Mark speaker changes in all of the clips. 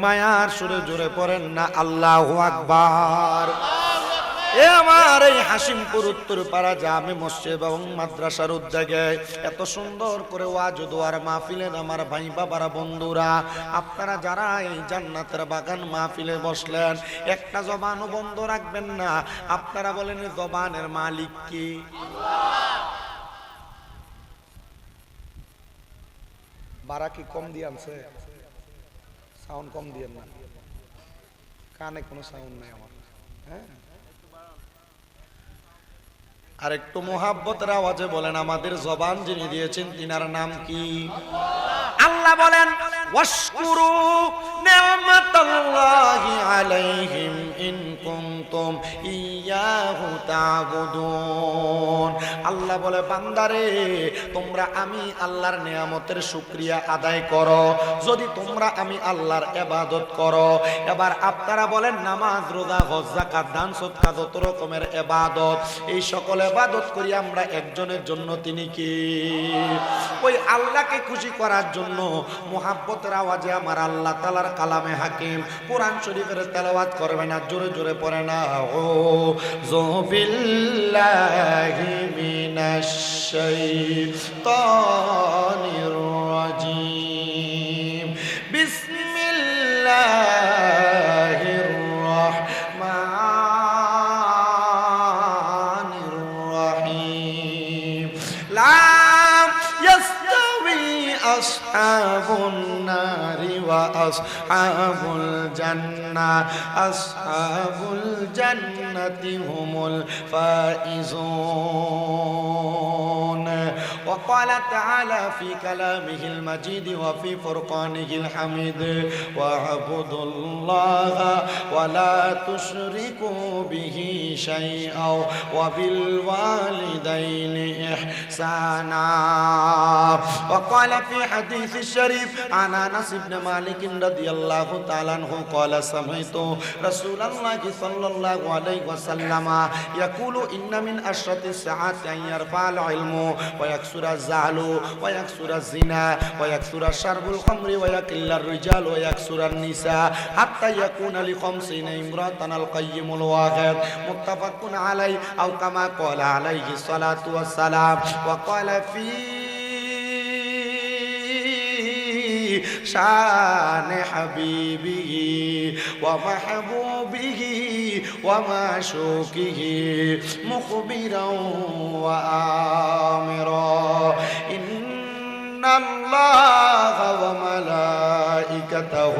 Speaker 1: মায়ার সুরে জোরে পড়েন না আল্লাহু আকবার। এ আমার এই হাসিমপুর উত্তরপাড়া জামে মসজিদ এবং মাদ্রাসার উদ্যোগে এত সুন্দর করে ওয়াজ দোয়ার মাহফিলের আমার ভাই বাবারা বন্ধুরা, আপনারা যারা এই জান্নাতের বাগান মাহফিলে বসলেন, একটা জবানও বন্ধ রাখবেন না। আপনারা বলেন জবানের মালিক কি? বাড়া কি কম দিয়ে আনছে? সাউন্ড কম দিয়ে না, কানে কোনো সাউন্ড নেই আমার। হ্যাঁ, আর একটু মোহাব্বতের আওয়াজে বলেন আমাদের জবান যিনি দিয়েছেন তিনার নাম কি? আল্লাহ বলেন ওয়াশকুরু নি'মাতাল্লাহি আলাইহিম ইন কুনতুম ইয়াহু তা'বুদুন। আল্লাহ বলে বান্দারে তোমরা আমি আল্লাহর নিয়ামতের শুকরিয়া আদায় করো যদি তোমরা আমি আল্লাহর ইবাদত করো। এবার আপনারা বলেন নামাজ রোজা হজ যাকাত দান সদকা যত রকমের ইবাদত, এই সকল ইবাদত করি আমরা একজনের জন্য, তিনি কি? ওই আল্লাহকে খুশি করার জন্য মুহাব্বতের আওয়াজে আমার আল্লাহ তাআলার কালামে হাকিম কোরআন শরীফের তেলাওয়াত করবে না, জোরে জোরে পড়ে না ও যুবিল্লাহি মিনাশ শাইতানির রাজিম বিসমিল্লাহির রাহমানির রাহিম লা ইয়াস্তাবি আসহাবুন নারি ওয়া আসহাবুল জান্নাহ আসহাবুল জান্নাতি হুমুল ফাইজুন। وقال تعالى في كلامه المجيد وفي فرقانه الحميد واعبدوا الله ولا تشركوا به شيئا وبالوالدين إحسانا. وقال في حديث الشريف عن أنس بن مالك رضي الله تعالى عنه قال سمعت رسول الله صلى الله عليه وسلم يقول إن من أشرط الساعات أن يرفع العلم ويكسر الزعل ويكسر الزنا ويكسر شرب الخمر ويقل الرجال ويكسر النساء حتى يكون ل50 امرأة القيم الواحد متفق عليه أو كما قال عليه الصلاة والسلام. وقال في شان حبيبه ومحبوبه ومعشوقه مخبرا وآمرا إن الله وملائكته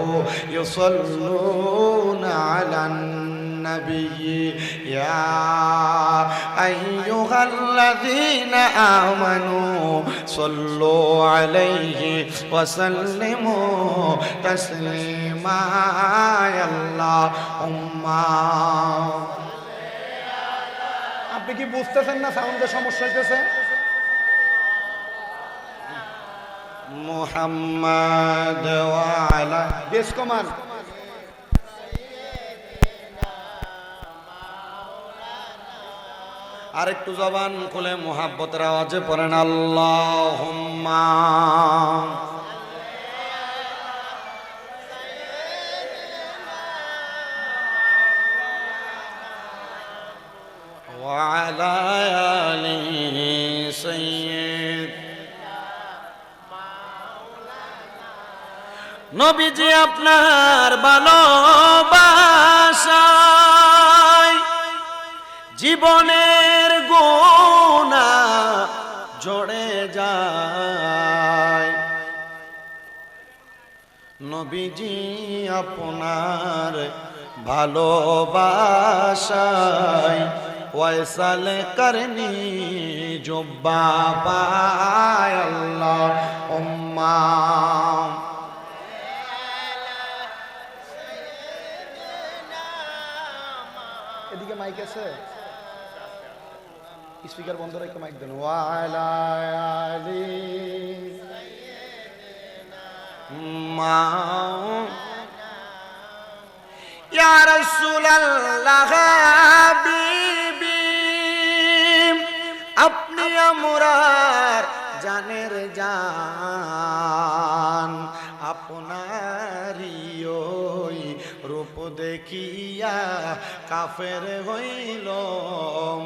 Speaker 1: يصلون على النبي يا أيها الذين آمنوا صلوا عليه وسلموا تسليما يا اللهم. আপনি কি বুঝতেছেন না সাউন্ডের সমস্যা হইতেছে? মুহাম্মদ ওয়া আলা বেশ কমান আরেকটু জবান খুলে মুহাব্বতের আওয়াজে পড়েন আল্লাহুম্মা ওয়া আলা আলি সাইয়্যিদ নবীজি আপনার ভালোবাসায় জীবনের গুনাহ ঝরে যায়। নবীজি আপনার ভালোবাসায় ওয়াইসাল করনি জুব্বা পায় আল্লাহুম্মা। এদিকে মাইক আছে, স্পিকার বন্ধ রেখে মাইক দেন। ওয়া আলা আলি মা ইয়া রাসূলুল্লাহ হাবিবি আপনি আমরার জানের জান আপনারিও রূপ দেখিয়া কাফের হইল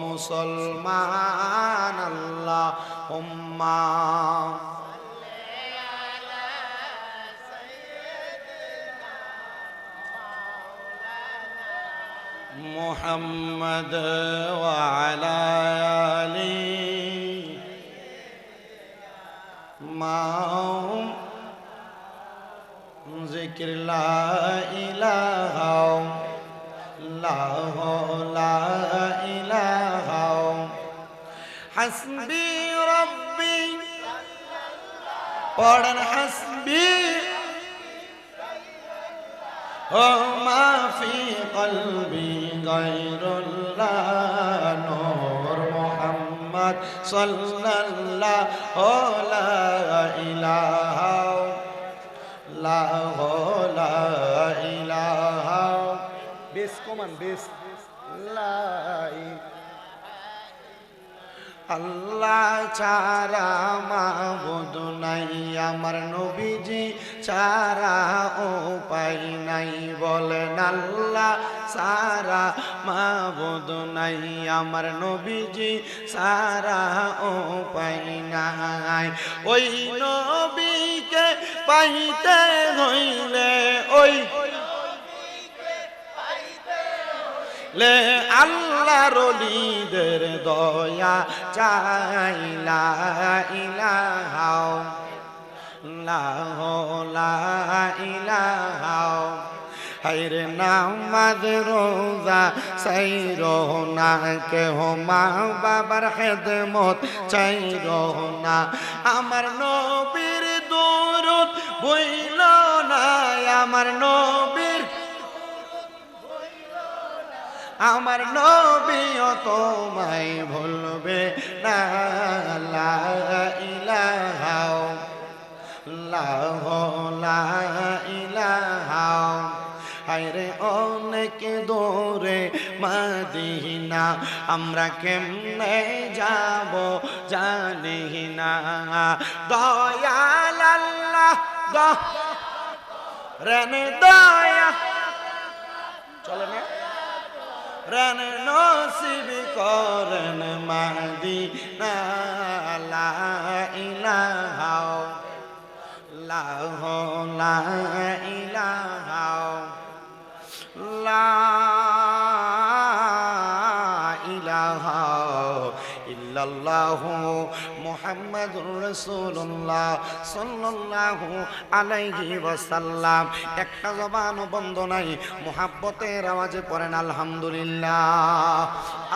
Speaker 1: মুসলমান। আল্লাহুম্মা মুহাম্মদ ওয়া আলা আলি মাও জিকির লা ইলাহা ইল্লাল্লাহু লা ইলাহা হাসবি রাব্বি পড়েন হাসবি ও মা ফি কলবি গায়রুল্লাহ নূর মুহাম্মদ সাল্লাল্লাহু লা ইলাহা লা ইলাহা বেশ কমান বেশ লাই আল্লাহ ছাড়া মাবুদ নাই আমার নবীজি ছাড়া উপায় নাই বলেন আল্লাহ ছাড়া মাবুদ নাই আমার নবীজি ছাড়া উপায় নাই ওই নবীকে পাইতে হইলে ওই লে আল্লাহর ওলিদের দয়া চাই লা ইলাহা ইল্লাল্লাহু লা ইলাহা হায়রে নামাজ রোজা সাইরো না কেহ মা বাবার খেদমত চাইরো না আমার নবীর দরুদ বইল না আমার নবীও তোমায় ভুলবে না লা ইলাহা ইল্লাল্লাহু লা ইলাহা হায়রে অনেক দূরে মদিনা আমরা কেমনে যাব জানি না দয়াল আল্লাহ দয়া চলে না রন নসিব করেন মদিনা লা ইলাহা ইল্লাল্লাহু লা ইলাহা লা ইলাহা ইল্লাল্লাহু মুহাম্মাদুর রাসূলুল্লাহ সাল্লাল্লাহু আলাইহি ওয়াসাল্লাম একটা জবান বন্ধ নাই মুহাব্বতের আওয়াজে পড়েন আলহামদুলিল্লাহ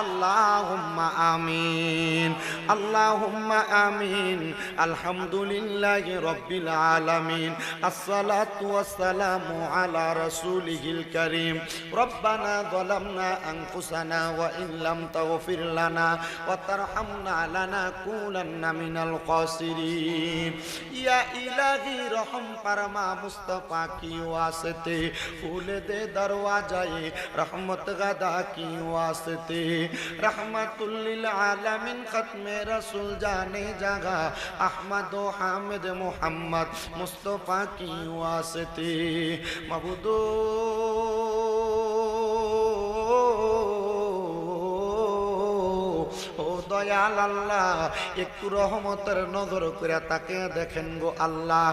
Speaker 1: আল্লাহুম্মা আমিন আল্লাহুম্মা আমিন আলহামদুলিল্লাহি রাব্বিল আলামিন আসসালাতু ওয়াসসালামু আলা রাসূলিহিল কারীম রব্বানা যালামনা আনফুসানা ওয়া ইন লাম তাগফির লানা ওয়া তারহামনা লানাকুনান্না মিনাল খাসিরিন ইয়া ইলাহি রহম ফরমা মুস্তাফা কি ওয়াসতে ফুল দে দরওয়াজায়ে রহমত গদা কি ওয়াসতে रहमतुल लिल आलमीन खत्मे रसूल जाने जगह अहमद व हामिद मुहम्मद मुस्तफ़ा की वास्ते मबूदो দয়াল আল্লাহ একটু রহমতের নজর করে তাকে দেখেন গো আল্লাহ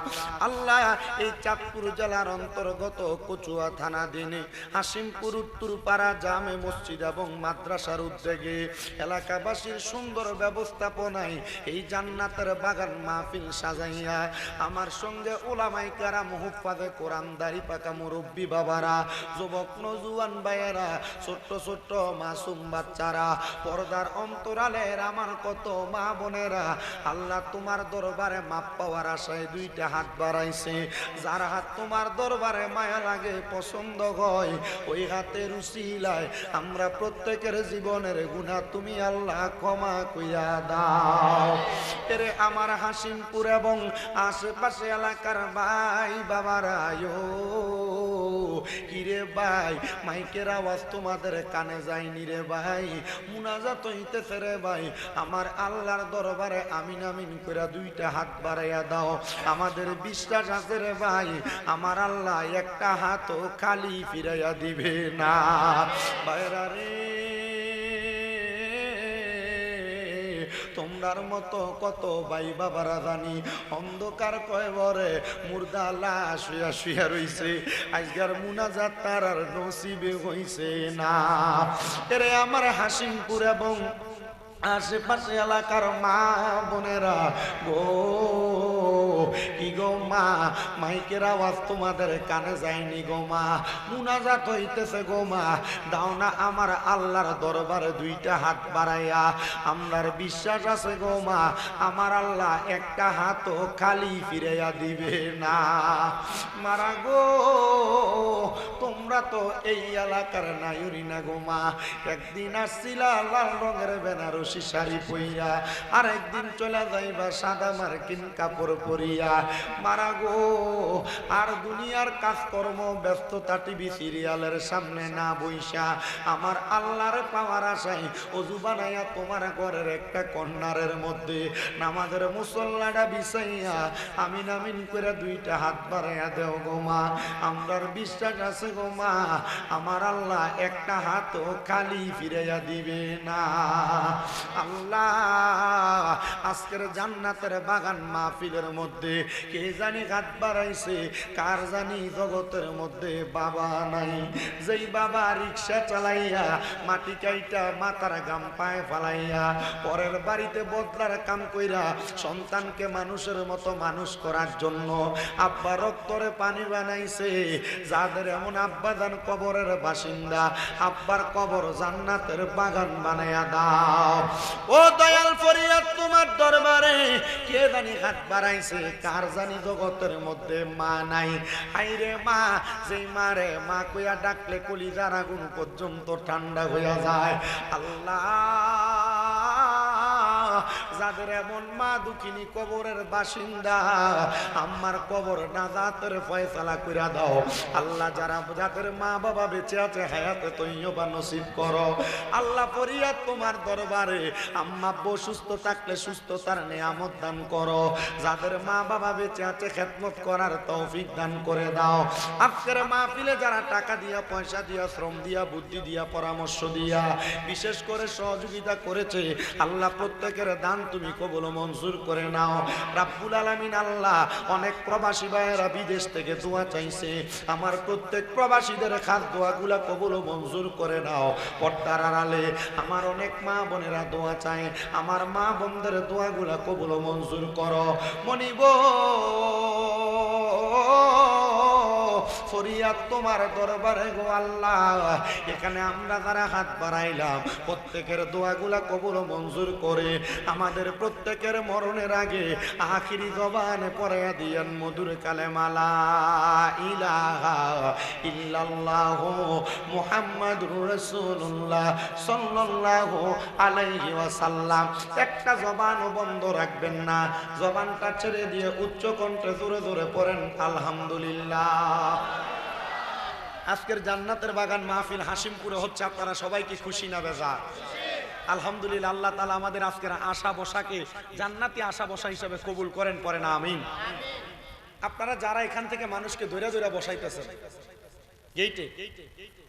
Speaker 1: আল্লাহ এই চাঁদপুর জেলার অন্তর্গত কচুয়া থানাধীনে হাসিমপুর উত্তরপাড়া জামে মসজিদ এবং মাদ্রাসার উদ্যোগে এলাকাবাসীর সুন্দর ব্যবস্থাপনায় এই জান্নাতের বাগান মাহফিল সাজাইয়া আমার সঙ্গে ওলামায়ে কেরাম হুফাজে কোরআন দাড়ি পাকা মুরব্বী বাবারা যুবক নওজোয়ান ভাইয়েরা ছোট্ট ছোট্ট মাসুম বাচ্চারা পর্দার অন্তরালে আমার কত মা বোনেরা আল্লাহ তোমার দরবারে মাপ পাওয়ার আশায় দুইটা হাত বাড়াইছে যার হাত তোমার দরবারে মায়া লাগে পছন্দ হয় ওই হাতের উসিলায় আমরা প্রত্যেকের জীবনের গুনাহ তুমি আল্লাহ ক্ষমা কইরা দাও এরে আমার হাসিমপুর এবং আশেপাশে এলাকার ভাই বাবারা কিরে ভাই মাইকের আওয়াজ তোমাদের কানে যায়নি রে ভাই, মুনাজাত হইতেছে রে ভাই, আমার আল্লাহর দরবারে আমিন আমিন করে দুইটা হাত বাড়াইয়া দাও। আমাদের বিশ্বাস আছে রে ভাই, আমার আল্লাহ একটা হাতও খালি ফিরাইয়া দিবে না। ভাইরা রে, তোমরার মতো কত ভাই বাবারা জানি অন্ধকার কয়বরে মুর্দা লাশ শুয়া শুয়া রইছে, আজকের মুনাজাত তার আর নসিবে হইছে না। এরে আমার হাসিমপুর এবং আশেপাশে এলাকার মা বোনেরা গো, কি গো মা, মাইকের আওয়াজ তোমাদের কানে যায়নি গো মা, মুনাজাত হইতেছে গো মা, দাও না আমার আল্লাহর দরবারে দুইটা হাত বাড়াইয়া। আমরার বিশ্বাস আছে গো মা, আমার আল্লাহ একটা হাতও খালি ফিরাইয়া দিবে না। মারা গো, তোমরা তো এই এলাকার নায়ুরি না গো মা, একদিন আসছিলা লাল রঙের বেনারসি শাড়ি পইয়া, আর একদিন চলে যাইবা সাদা মার্কিন কাপড় পরিয়া। মারা গো, আর দুনিয়ার কাজকর্ম ব্যস্ততা টিভি সিরিয়ালের সামনে না বইসা আমার আল্লাহর পাওয়ার আশায় ওযু বানাইয়া তোমার ঘরের একটা কর্নারের মধ্যে নামাজের মুসল্লাটা বিছাইয়া আমিন আমিন করে দুইটা হাত বাড়াইয়া দেও গো মা। আমরার বিশ্বাস আছে গো মা, আমার আল্লাহ একটা হাতও খালি ফিরাইয়া দিবে না। আল্লাহ আজকের জান্নাতের বাগান মাহফিলের মধ্যে কে জানি হাত বাড়াইছে, কার জানি জগতের মধ্যে বাবা নাই, যেই বাবা রিক্সা চালাইয়া মাটি কাইটা মাথার গাম পায়ে ফালাইয়া পরের বাড়িতে বদলার কাম কইরা সন্তানকে মানুষের মতো মানুষ করার জন্য আব্বা রক্তরে পানি বানাইছে, যাদের এমন আব্বা জান কবরের বাসিন্দা, আব্বার কবর জান্নাতের বাগান বানাইয়া দাও। ও দয়াল ফরিয়াদ তোমার দরবারে, কে জানি হাত বাড়াইছে, কার জানি জগতের মধ্যে মা নাই। আইরে মা, যেই মারে মা কইয়া ডাকলে কলিজার আগুন পর্যন্ত ঠান্ডা হইয়া যায়। আল্লাহ, যাদের এমন মা দুঃখিনী কবরের বাসিন্দা, আমার কবর নাজাতের ফয়সালা কইরা দাও। আল্লাহ, যারা যাদের মা বাবা বেঁচে আছে হায়াতে তৈয়বা নসিব করো। আল্লাহ ফরিয়াদ তোমার দরবারে, আম্মা আব্বু সুস্থ থাকলে সুস্থতার নিয়ামত দান করো, যাদের মা বাবা বেঁচে আছে খেদমত করার তৌফিক দান করে দাও। আজকের মাহফিলে যারা টাকা দিয়া, পয়সা দিয়া, শ্রম দিয়া, বুদ্ধি দিয়া, পরামর্শ দিয়া, বিশেষ করে সহযোগিতা করেছে, আল্লাহ প্রত্যেকের দান তুমি কবুল মঞ্জুর করে নাও রাব্বুল আলামিন। আল্লাহ, অনেক প্রবাসী ভাইয়েরা বিদেশ থেকে দোয়া চাইছে, আমার প্রত্যেক প্রবাসীদের খাস দোয়াগুলা কবুল মঞ্জুর করে নাও। পর্দার আড়ালে আমার অনেক মা বোনেরা দোয়া চায়, আমার মা বোনদের দোয়াগুলা কবুল মঞ্জুর করো। মনিব ফরিয়াদ তোমার দরবারে গো আল্লাহ, এখানে আমরা যারা হাত বাড়াইলাম প্রত্যেকের দোয়াগুলা কবুল মঞ্জুর করে আমাদের প্রত্যেকের মরণের আগে আখিরি জবানে পড়াইয়া দিয়েন মধুর কালেমা লা ইলাহা ইল্লাল্লাহু মুহাম্মাদুর রাসূলুল্লাহ সাল্লাল্লাহু আলাইহি ওয়াসাল্লাম। একটা জবানও বন্ধ রাখবেন না, জবানটা ছেড়ে দিয়ে উচ্চ কণ্ঠে জোরে জোরে পড়েন আলহামদুলিল্লাহ। আজকের জান্নাতের বাগান মাহফিল হাসিমপুরে হচ্ছে, আপনারা সবাই কি খুশি না বেজার? আলহামদুলিল্লাহ। আল্লাহ তাআলা আমাদের আজকের আশা বসাকে জান্নাতি আশা বসা হিসেবে কবুল করেন, পড়েন আমিন। আপনারা যারা এখান থেকে মানুষকে ধৈর্য ধৈর্য বসাইতেছেন গেইটে,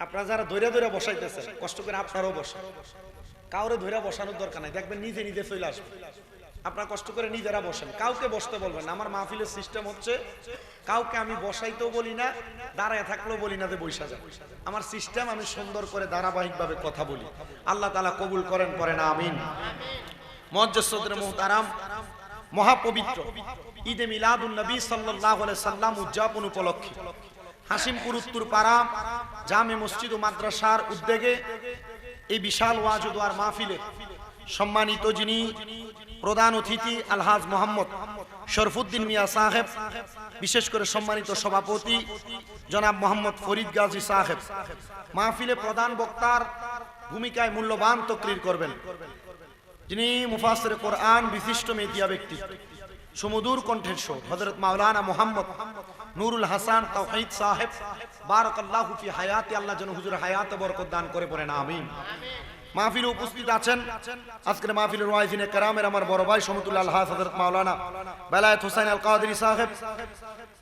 Speaker 1: আপনারা যারা ধৈর্য ধৈর্য বসাইতেছেন, কষ্ট করে আপনারাও বসেন, কাউরে ধৈর্য বসানোর দরকার নাই, দেখবেন নিজে নিজে চলে আসবে। আপনারা কষ্ট করে নিজেরা বসেন, কাউকে বসতে বলবেন না। আমার মাহফিলের সিস্টেম হচ্ছে কাউকে আমি বসাইতেও বলি না, দাঁড়ায় থাকলেও বলি না যে বৈশা যায়। আমার সিস্টেম, আমি সুন্দর করে ধারাবাহিকভাবে কথা বলি। আল্লাহ তাআলা কবুল করেন, পড়েন আমিন। মুআজ্জাজ মুহতারাম, মহাপবিত্র ঈদে মিলাদুন নবী সাল্লাল্লাহু আলাইহি সাল্লাম উদযাপন উপলক্ষে হাসিমপুর উত্তর পাড়া জামে মসজিদ ও মাদ্রাসার উদ্যোগে এই বিশাল ওয়াজ ও দোয়ার মাহফিলে সম্মানিত যিনি প্রধান অতিথি আলহাজ মোহাম্মদ শরফুদ্দিন মিয়া সাহেব, বিশেষ করে সম্মানিত সভাপতি জনাব মোহাম্মদ ফরিদ গাজী সাহেব, মাহফিলে প্রধান বক্তার ভূমিকায় মূল্যবান তকরির করবেন, যিনি মুফাসসির কোরআন বিশিষ্ট মেতিয়া ব্যক্তি, সুমধুর কণ্ঠের স্বর হযরত মাওলানা মোহাম্মদ নুরুল হাসান তাওহীদ সাহেব, বারাকাল্লাহু ফি হায়াতি, আল্লাহ যেন হুজুরের হায়াতে বরকত দান করে, পড়েন আমিন। মাহফিলে উপস্থিত আছেন আজকের মাহফিলের ওয়াইজিনে কেরামের আমার বড় ভাই সমতুল্লাহ আলহাজ হযরত মাওলানা বেলায়েত হোসেন আল কাদেরী সাহেব।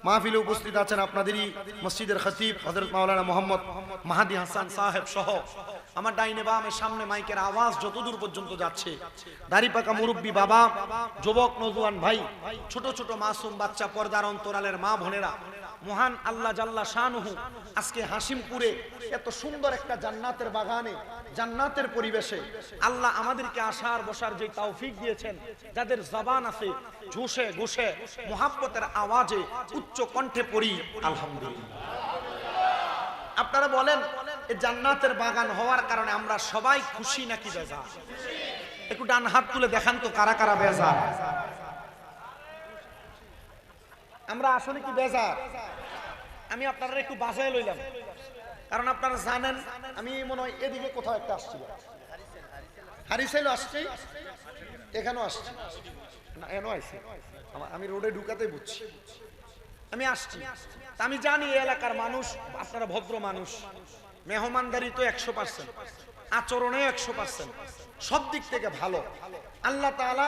Speaker 1: মাহফিলে উপস্থিত আছেন আপনাদেরই মসজিদের খতিব হযরত মাওলানা মোহাম্মদ মাহাদি হাসান সাহেব সহ আমার ডাইনে বামে সামনে মাইকের আওয়াজ যতদূর পর্যন্ত যাচ্ছে দাড়ি পাকা মুরব্বী বাবা, যুবক নওজোয়ান ভাই, ছোট ছোট মাসুম বাচ্চা, পর্দার অন্তরালের মা বোনেরা, মহান আল্লাহ জাল্লা শানুহু আজকে হাসিমপুরে এত সুন্দর একটা জান্নাতের বাগানে, জান্নাতের পরিবেশে আল্লাহ আমাদেরকে আসার বসার যে তৌফিক দিয়েছেন, যাদের জবান আছে জোশে গোশে মুহাব্বতের আওয়াজে উচ্চ কণ্ঠে পড়ি আলহামদুলিল্লাহ। আপনারা বলেন এই জান্নাতের বাগান হওয়ার কারণে আমরা সবাই খুশি নাকি বেজার? একটু ডান হাত তুলে দেখান তো কারা কারা বেজার। আমরা আসলে কি বেজার? আমি আপনারা একটু বাজায় লইলাম, কারণ আপনারা জানেন আমি মনে হয় এদিকে কোথাও একটা আসছি, হারিসাইল আসছি, এখানেও আসছি না, এনো আসছি, আমি রোডে ঢুকাতেই বুঝছি আমি আসছি। আমি জানি এই এলাকার মানুষ আপনারা ভদ্র মানুষ, মেহমানদারি তো 100%, আচরণে 100%, সব দিক থেকে ভালো। আল্লাহ তাআলা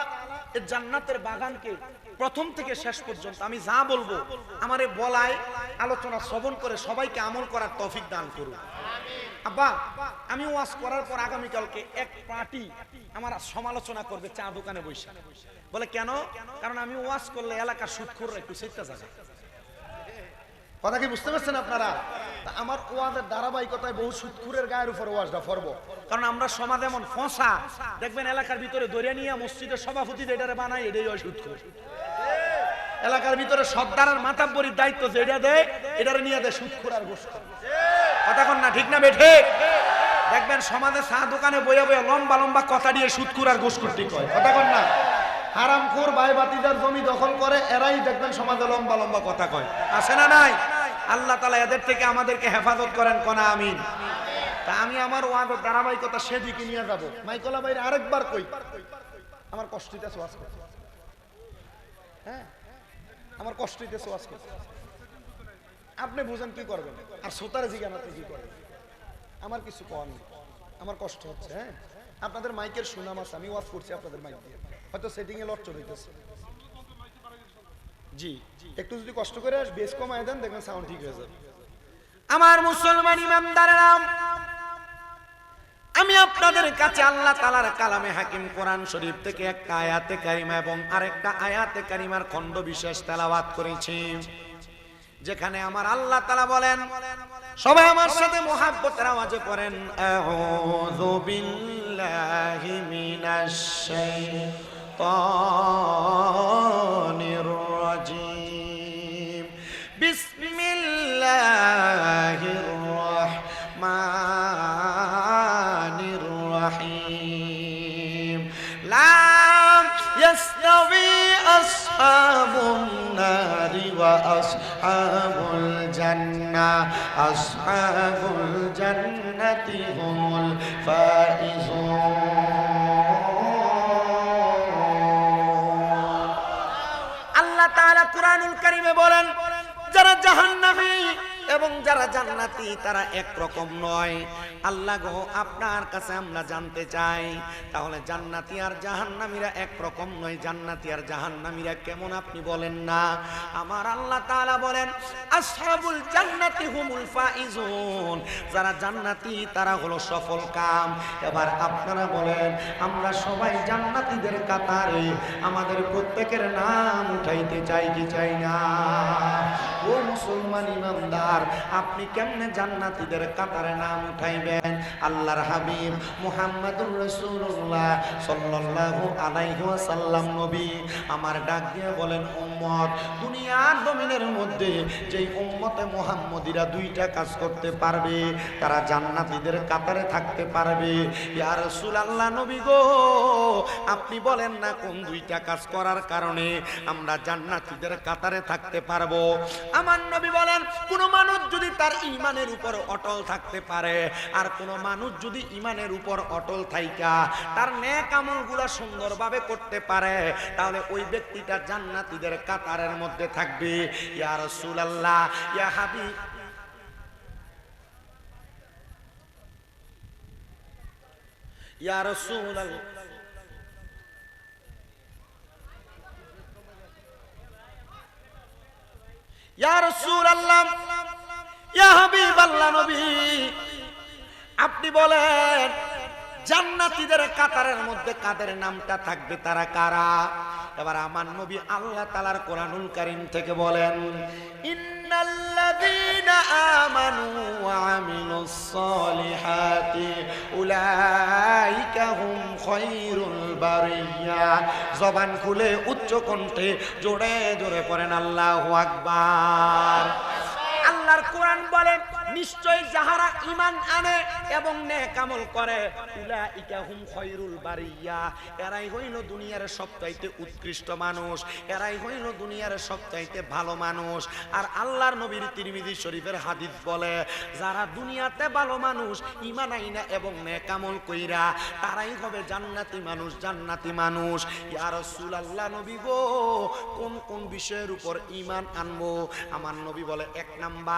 Speaker 1: এই জান্নাতের বাগানকে প্রথম থেকে শেষ পর্যন্ত আমি যা বলবো আমারে বলায় আলোচনা শ্রবণ করে সবাইকে আমল করার তৌফিক দান করুন। আব্বা, আমি ওয়াজ করার পর আগামীকালকে এক পার্টি আমার সমালোচনা করবে চা দোকানে বসে, বলে কেন? কারণ আমি ওয়াজ করলে এলাকার সুদখোররা একটু চেষ্টা জায়গা। কথা কি বুঝতে পারছেন আপনারা? আমার ওয়াজের ধারাবাহিকতায় বহু সুদখোরের গায়ের উপর ওয়াজটা ফরবো, কারণ আমরা সমাজ এমন ফসা, দেখবেন এলাকার ভিতরে দরিয়া নিয়ে মসজিদের সভাপতি এটারে বানায়, এটাই হয় সুদখোর। এলাকার ভিতরে সর্দারের মাতাব্বরির দায়িত্ব যেটা দেয় এটারে নিয়ে দেয় সুদখোর আর ঘুষখোর। কথা কন না, ঠিক না বেঠে? দেখবেন সমাজে চা দোকানে বইয়া বইয়া লম্বা লম্বা কথা দিয়ে সুদখোর আর ঘুষখোর ঠিক হয়। কথা কন না? হারামখোর ভাই বাতিদার জমি দখল করে এরাই দেখবেন সমাজে লম্বা লম্বা কথা কয়, আছে না নাই? আল্লাহ তাআলা এদের থেকে আমাদেরকে হেফাজত করেন, কোনা আমিন। তা আমি আমার ওয়াজের ধারাবাহিকতা সেদিকে নিয়ে যাব। মাইকলা ভাইয়ের আরেকবার কই, আমার কষ্ট হইতেছে ওয়াজ করতে, হ্যাঁ আমার কষ্ট হইতেছে ওয়াজ করতে, আপনি বুঝেন কি করবেন, আর শ্রোতারে জিজ্ঞান আপনি কি করবেন, আমার কিছু কওয়ার নেই, আমার কষ্ট হচ্ছে। হ্যাঁ আপনাদের মাইকের সুনাম আছে, আমি ওয়াজ করছি আপনাদের মাইক দিয়ে, হয়তো সেটিং এ লটচর হইতেছে। জি একটু যদি কষ্ট করে বেশ কমায় দেন দেখবেন সাউন্ড ঠিক হয়ে যাবে। আমার মুসলমান ইমানদারেরা, আমি আপনাদের কাছে আল্লাহ তাআলার কালামে হাকিম কোরআন শরীফ থেকে একটা আয়াতে কারিমা এবং আরেকটা আয়াতে কারিমার খণ্ড বিশেষ তেলাওয়াত করেছি, যেখানে আমার আল্লাহ তাআলা বলেন, সবাই আমার সাথে মুহাব্বতের আওয়াজে পড়েন, আউযু বিল্লাহি মিনাশ শাইতানির রাজিম, বিসমিল্লাহির রাহমানির রাহিম, লা ইয়াস্তাবি আসহাবুন নারি ওয়া আসহাবুল জান্নাহ, আসহাবুল জান্নাতি হুমুল ফাইজুন। আল্লাহ তাআলা কুরআনুল কারীমে বলেন, যারা জাহান্নামী এবং যারা জান্নাতি তারা একরকম নয়। আল্লাহ গো, আপনার কাছে আমরা জানতে চাই, তাহলে জান্নাতি আর জাহান্নামীরা একরকম নয়, জান্নাতি আর জাহান্নামীরা কেমন আপনি বলেন না? আমার আল্লাহ তাআলা বলেন, আসহাবুল জান্নাতি হুমুল ফাইজুন, যারা জান্নাতি তারা হলো সফল কাম। এবার আপনারা বলেন, আমরা সবাই জান্নাতীদের কাতারে আমাদের প্রত্যেকের নাম উঠাইতে চাই কি চাই না? ও মুসলমান ইমানদার, আপনি কেমনে জান্নাতীদের কাতারে নাম উঠাইবেন? আল্লাহর হাবিব মুহাম্মাদুর রাসূলুল্লাহ সাল্লাল্লাহু আলাইহি ওয়াসাল্লাম নবী আমার ডাক দিয়ে বলেন, উম্মত, দুনিয়ার জমিনের মধ্যে যেই উম্মতে মুহাম্মদীরা দুইটা কাজ করতে পারবে তারা জান্নাতীদের কাতারে থাকতে পারবে। ইয়া রাসূলুল্লাহ, নবী গো, আপনি বলেন না কোন দুইটা কাজ করার কারণে আমরা জান্নাতীদের কাতারে থাকতে পারবো? আমার নবী বলেন, কোন মানুষ যদি তার ঈমানের উপর অটল থাকতে পারে, আর কোন মানুষ যদি ঈমানের উপর অটল থাইকা তার নেক আমলগুলা সুন্দরভাবে করতে পারে, তাহলে ওই ব্যক্তিটা জান্নাতীদের কাতারের মধ্যে থাকবে। ইয়া রাসূলুল্লাহ, ইয়া হাবিব, ইয়া রাসূলুল্লাহ, ইয়া রাসূলুল্লাহ, ইয়া হাবিবাল্লাহ নবী, আপনি বলেন জান্নাতীদের কাতারের মধ্যে কাদের নামটা থাকবে, তারা কারা? এবার আমার নবী আল্লাহ তাআলার কোরআনুল কারীম থেকে বলেন, ইন্নাল্লাযীনা আমানু ওয়া আমিলুস সলিহাতি উলাইকা হুম খায়রুল বারিয়া। জবান খুলে উচ্চ কণ্ঠে জোরে জোরে পড়েন আল্লাহু আকবার। আল্লাহর কোরআন বলে, নিশ্চয় যাহারা ঈমান আনে এবং নেক আমল করে, উলাইকা হুম খায়রুল বারিয়া, এরাই হইল দুনিয়ার সবচাইতে উৎকৃষ্ট মানুষ, এরাই হইল দুনিয়ার সবচাইতে ভালো মানুষ। আর আল্লাহর নবীর তিরমিজি শরীফের হাদিস বলে, যারা দুনিয়াতে ভালো মানুষ, ঈমান আইনা এবং নেক আমল কইরা, তারাই হবে জান্নাতি মানুষ, জান্নাতি মানুষ। ইয়া রাসূলুল্লাহ নবী গো, কোন কোন বিষয়ের উপর ঈমান আনবো? আমার নবী বলে, এক নাম্বার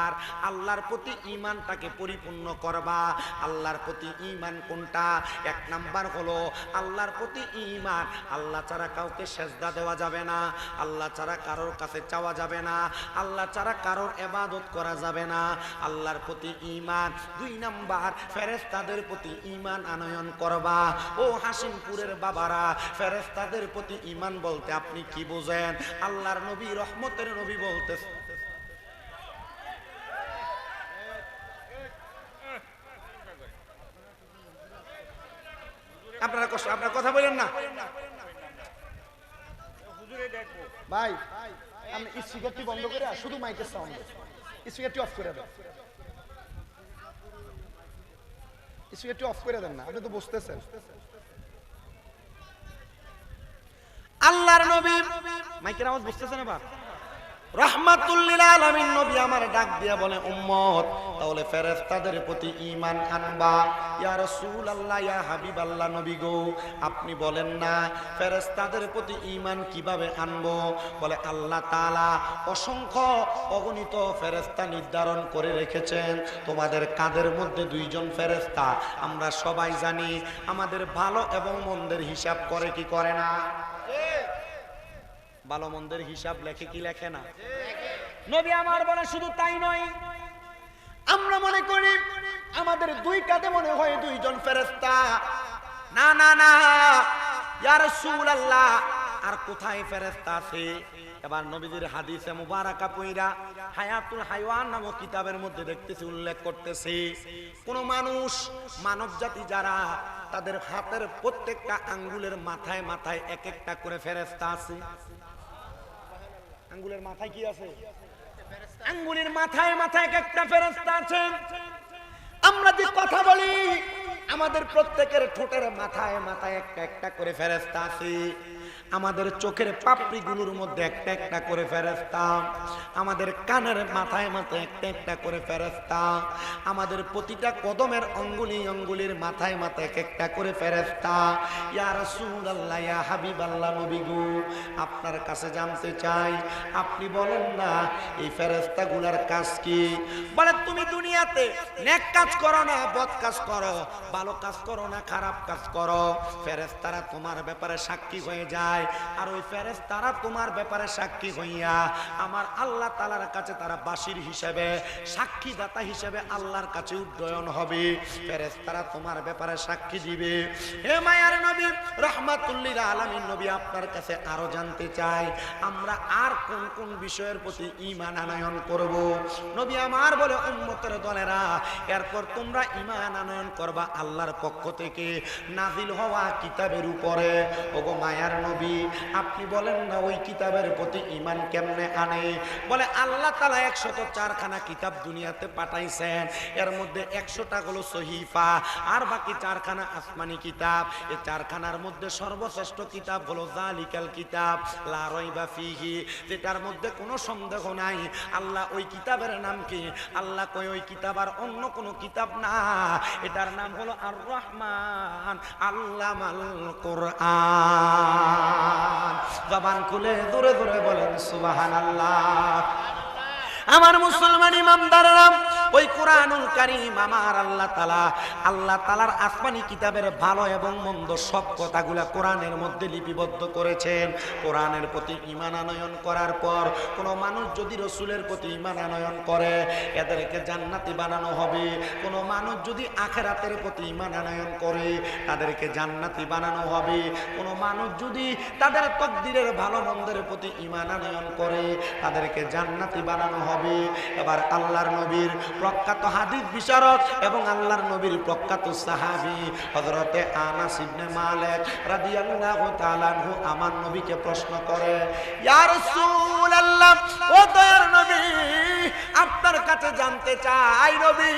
Speaker 1: আল্লাহর প্রতি ঈমানটাকে পরিপূর্ণ করবা। আল্লাহর প্রতি ঈমান কোনটা? এক নাম্বার হলো আল্লাহর প্রতি ঈমান, আল্লাহ ছাড়া কাউকে সেজদা দেওয়া যাবে না, আল্লাহ ছাড়া কারোর কাছে চাওয়া যাবে না, আল্লাহ ছাড়া কারোর ইবাদত করা যাবে না, আল্লাহর প্রতি ঈমান। দুই নাম্বার ফেরেশতাদের প্রতি ঈমান আনয়ন করবা। ও হাসিমপুরের বাবারা, ফেরেশতাদের প্রতি ঈমান বলতে আপনি কি বোঝেন? আল্লাহর নবী, রহমতের নবী বলতেছে, আপনারা কষ্ট, আপনারা কথা বলেন না ভাই। আপনি স্পিকারটি বন্ধ করে শুধু মাইকের সাউন্ড, স্পিকারটি অফ করে দেন, স্পিকারটি অফ করে দেন না, আপনি তো বুঝতেছেন। আল্লাহর নবী, মাইকের আওয়াজ বুঝতেছেন এবার? রাহমাতুল লিল আলামিন নবী আমার ডাক দিয়া বলে, উম্মত তাহলে ফেরেশতাদের প্রতি ঈমান আনবা। ইয়া রাসূলুল্লাহ, ইয়া হাবিবাল্লাহ নবী গো, আপনি বলেন না ফেরেশতাদের প্রতি ঈমান কিভাবে আনবো? বলে, আল্লাহ তাআলা অসংখ্য অগণিত ফেরেশতা নির্ধারণ করে রেখেছেন। তোমাদের কাদের মধ্যে দুইজন ফেরেশতা আমরা সবাই জানি, আমাদের ভালো এবং মন্দের হিসাব করে কি করে না? ভালো মন্দের হিসাব লেখে কি লেখে না? নবী আমার বলে, শুধু তাই নয়, আমরা মনে করি আমাদের দুই কাঁধে মনে হয় দুইজন ফেরেশতা। না না না, ইয়া রাসূলুল্লাহ, আর কোথায় ফেরেশতা আছে? এবার নবীজির হাদিসে মুবারাকা পয়রা হায়াতুল হাইওয়ান নামক কিতাবের মধ্যে দেখতেছি, উল্লেখ করতেছি, কোন মানুষ, মানব জাতি যারা, তাদের হাতের প্রত্যেকটা আঙ্গুলের মাথায় মাথায় এক একটা করে ফেরেশতা আছে। আঙ্গুলের মাথায় কি আছে? আঙ্গুলের মাথায় মাথায় এক একটা ফেরেশতা আছে। আমরা যে কথা বলি, আমাদের প্রত্যেকের ঠোঁটের মাথায় মাথায় একটা একটা করে ফেরেশতা আছে। আমাদের চোখের পাপড়িগুলোর মধ্যে একটা একটা করে ফেরেশতা, আমাদের কানের মাথায় মাথায় একটা একটা করে ফেরেশতা, আমাদের প্রতিটা কদমের অঙ্গুলি অঙ্গুলির মাথায় মাথায় এক একটা করে ফেরেশতা। ইয়া রাসূলুল্লাহ, ইয়া হাবিবাল্লাহ নবী গো, আপনার কাছে জানতে চাই, আপনি বলেন না এই ফেরেশতাগুলোর কাজ কি? বলে, তুমি দুনিয়াতে নেক কাজ করো না বদ কাজ করো, ভালো কাজ করো না খারাপ কাজ করো, ফেরেশতারা তোমার ব্যাপারে সাক্ষী হয়ে যায়। আর ওই ফেরেশতারা তোমার ব্যাপারে সাক্ষী হইয়া আমার আল্লাহ তাআলার কাছে তারা বাসির হিসেবে, সাক্ষীদাতা হিসেবে আল্লাহর কাছে উড্ডয়ন হবে। ফেরেশতারা তোমার ব্যাপারে সাক্ষী দিবে। হে মায়ার নবী, রাহমাতুল লিল আলামিন নবী, আপনার কাছে আরো জানতে চাই, আমরা আর কোন কোন বিষয়ের প্রতি ঈমান আনয়ন করব? নবী আমার বলে, উম্মতের দলেরা, এরপর তোমরা ঈমান আনয়ন করবা আল্লাহর পক্ষ থেকে নাজিল হওয়া কিতাবের উপরে। ওগো মায়ার নবী, আপনি বলেন না ওই কিতাবের প্রতি ঈমান কেমনে আনে? বলে, আল্লাহ তাআলা 104 খানা কিতাব দুনিয়াতে পাঠাইছেন, এর মধ্যে 100টা হলো সহিফা, আর বাকি 4 খানা আসমানি কিতাব। এই 4 খানার মধ্যে সর্বশ্রেষ্ঠ কিতাব হলো যালিকাল কিতাব লা রাইবা ফীহি, যেটার মধ্যে কোনো সন্দেহ নাই। আল্লাহ ওই কিতাবের নাম কি? আল্লাহ কয় ওই কিতাব আর অন্য কোনো কিতাব না, এটার নাম হলো আর রহমান আল্লামাল কোরআন। কোরআন। জবান খুলে দূরে দূরে বলেন সুবহানাল্লাহ। আমার মুসলমান ইমানদাররা, ওই কোরআনুল কারীম আমার আল্লাহ তাআলার আসমানি কিতাবের ভালো এবং মন্দ সব কথাগুলা কোরআনের মধ্যে লিপিবদ্ধ করেছেন। কোরআনের প্রতি ঈমান আনয়ন করার পর কোনো মানুষ যদি রাসূলের প্রতি ঈমান আনয়ন করে এদেরকে জান্নাতি বানানো হবে। কোনো মানুষ যদি আখিরাতের প্রতি ঈমান আনয়ন করে তাদেরকে জান্নাতি বানানো হবে। কোনো মানুষ যদি তাদের তাকদীরের ভালো মন্দের প্রতি ঈমান আনয়ন করে তাদেরকে জান্নাতি বানানো হবে। এবার আল্লাহর নবীর প্রখ্যাত হাদিস বিশারদ এবং আল্লাহর নবীর প্রখ্যাত সাহাবী হযরতে আনাস ইবনে মালিক রাদিয়াল্লাহু তাআলা আনহু আমার নবীকে প্রশ্ন করে, ইয়া রাসূলুল্লাহ, ও দয়ার নবী, আপনার কাছে জানতে চাই নবী,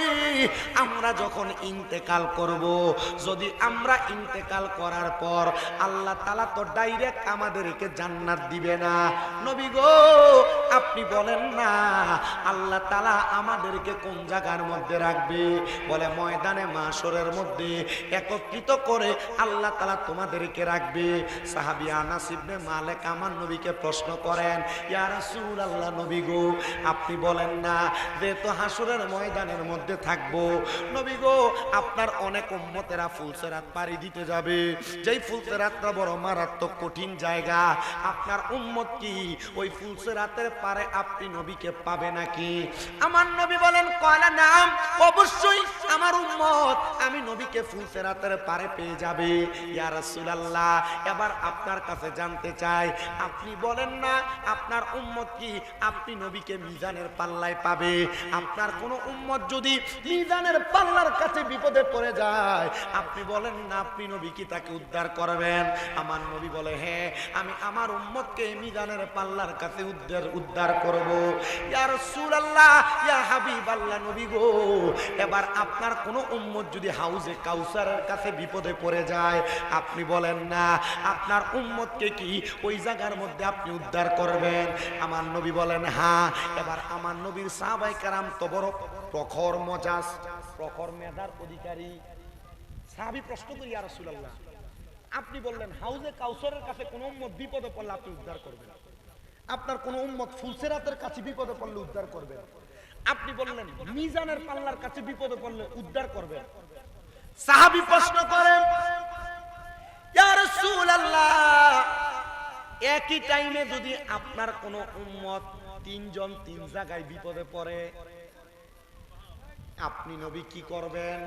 Speaker 1: আমরা যখন ইন্তেকাল করব, যদি আমরা ইন্তেকাল করার পর আল্লাহ তাআলা তো ডাইরেক্ট আমাদেরকে জান্নাত দিবে না, নবী গো আপনি বলেন না আল্লাহ তাআলা আমাদেরকে কোন জায়গার মধ্যে রাখবে? বলে ময়দানে মাশরের মধ্যে একত্রিত করে আল্লাহ তাআলা তোমাদেরকে রাখবে। সাহাবী আনাস ইবনে মালিক আমার নবীকে প্রশ্ন করেন, ইয়া রাসূলুল্লাহ, নবী গো আপনি বলেন না যেহেতু হাসরের ময়দানের মধ্যে থাকবো, নবী গো আপনার অনেক উম্মতেরা ফুলসেরাত পাড়ি দিতে যাবে, যেই ফুলসেরাতটা বড় মারাত্মক কঠিন জায়গা, আপনার উম্মত কি ওই ফুলসেরাতের পারে আপনি নবীকে পাবে নাকি? আমার নবী বলেন, কয়লা নাম, অবশ্যই আমার উম্মত আমি নবীকে ফুলসেরাতের পারে পেয়ে যাবে। ইয়া রাসূলুল্লাহ, এবার আপনার কাছে জানতে চাই, আপনি বলেন না আপনার উম্মত কি আপনি নবীকে মিজানের পাল্লায় পাবে? আপনার কোন উম্মত যদি মিজানের পাল্লার কাছে বিপদে পড়ে যায়, আপনি বলেন না আপনি নবী কি তাকে উদ্ধার করবেন? আমার নবী বলে, হ্যাঁ আমি আমার উম্মতকে মিজানের পাল্লার কাছে উদ্ধার করব। ইয়া রাসূলুল্লাহ, ইয়া হাবিবাল্লাহ, নবী গো এবার আপনার কোন উম্মত যদি হাউজে কাউসারের কাছে বিপদে পড়ে যায়, আপনি বলেন না আপনার উম্মতকে কি ওই জায়গার মধ্যে আপনি উদ্ধার করবেন? আমার নবী বলেন, হ্যাঁ। এবার আমার নবীর সাহাবায়ে কেরাম তো বড় প্রখর মজাজ, প্রখর মেধার অধিকারী সাহাবী প্রশ্ন করি, ইয়া রাসূলুল্লাহ আপনি বললেন হাউজে কাউসারের কাছে কোন উম্মত বিপদে পড়লে আপনি উদ্ধার করবেন, আপনার কোন উম্মত ফুলসেরাতের কাছে বিপদে পড়লে উদ্ধার করবেন, আপনি বললেন মিজানের পাল্লার কাছে বিপদে পড়লে উদ্ধার করবেন। সাহাবী প্রশ্ন করেন, ইয়া রাসূলুল্লাহ একই টাইমে যদি আপনার কোন উম্মত তিনজন তিন জায়গায় বিপদে পড়ে, আপনি নবী কি করবেন?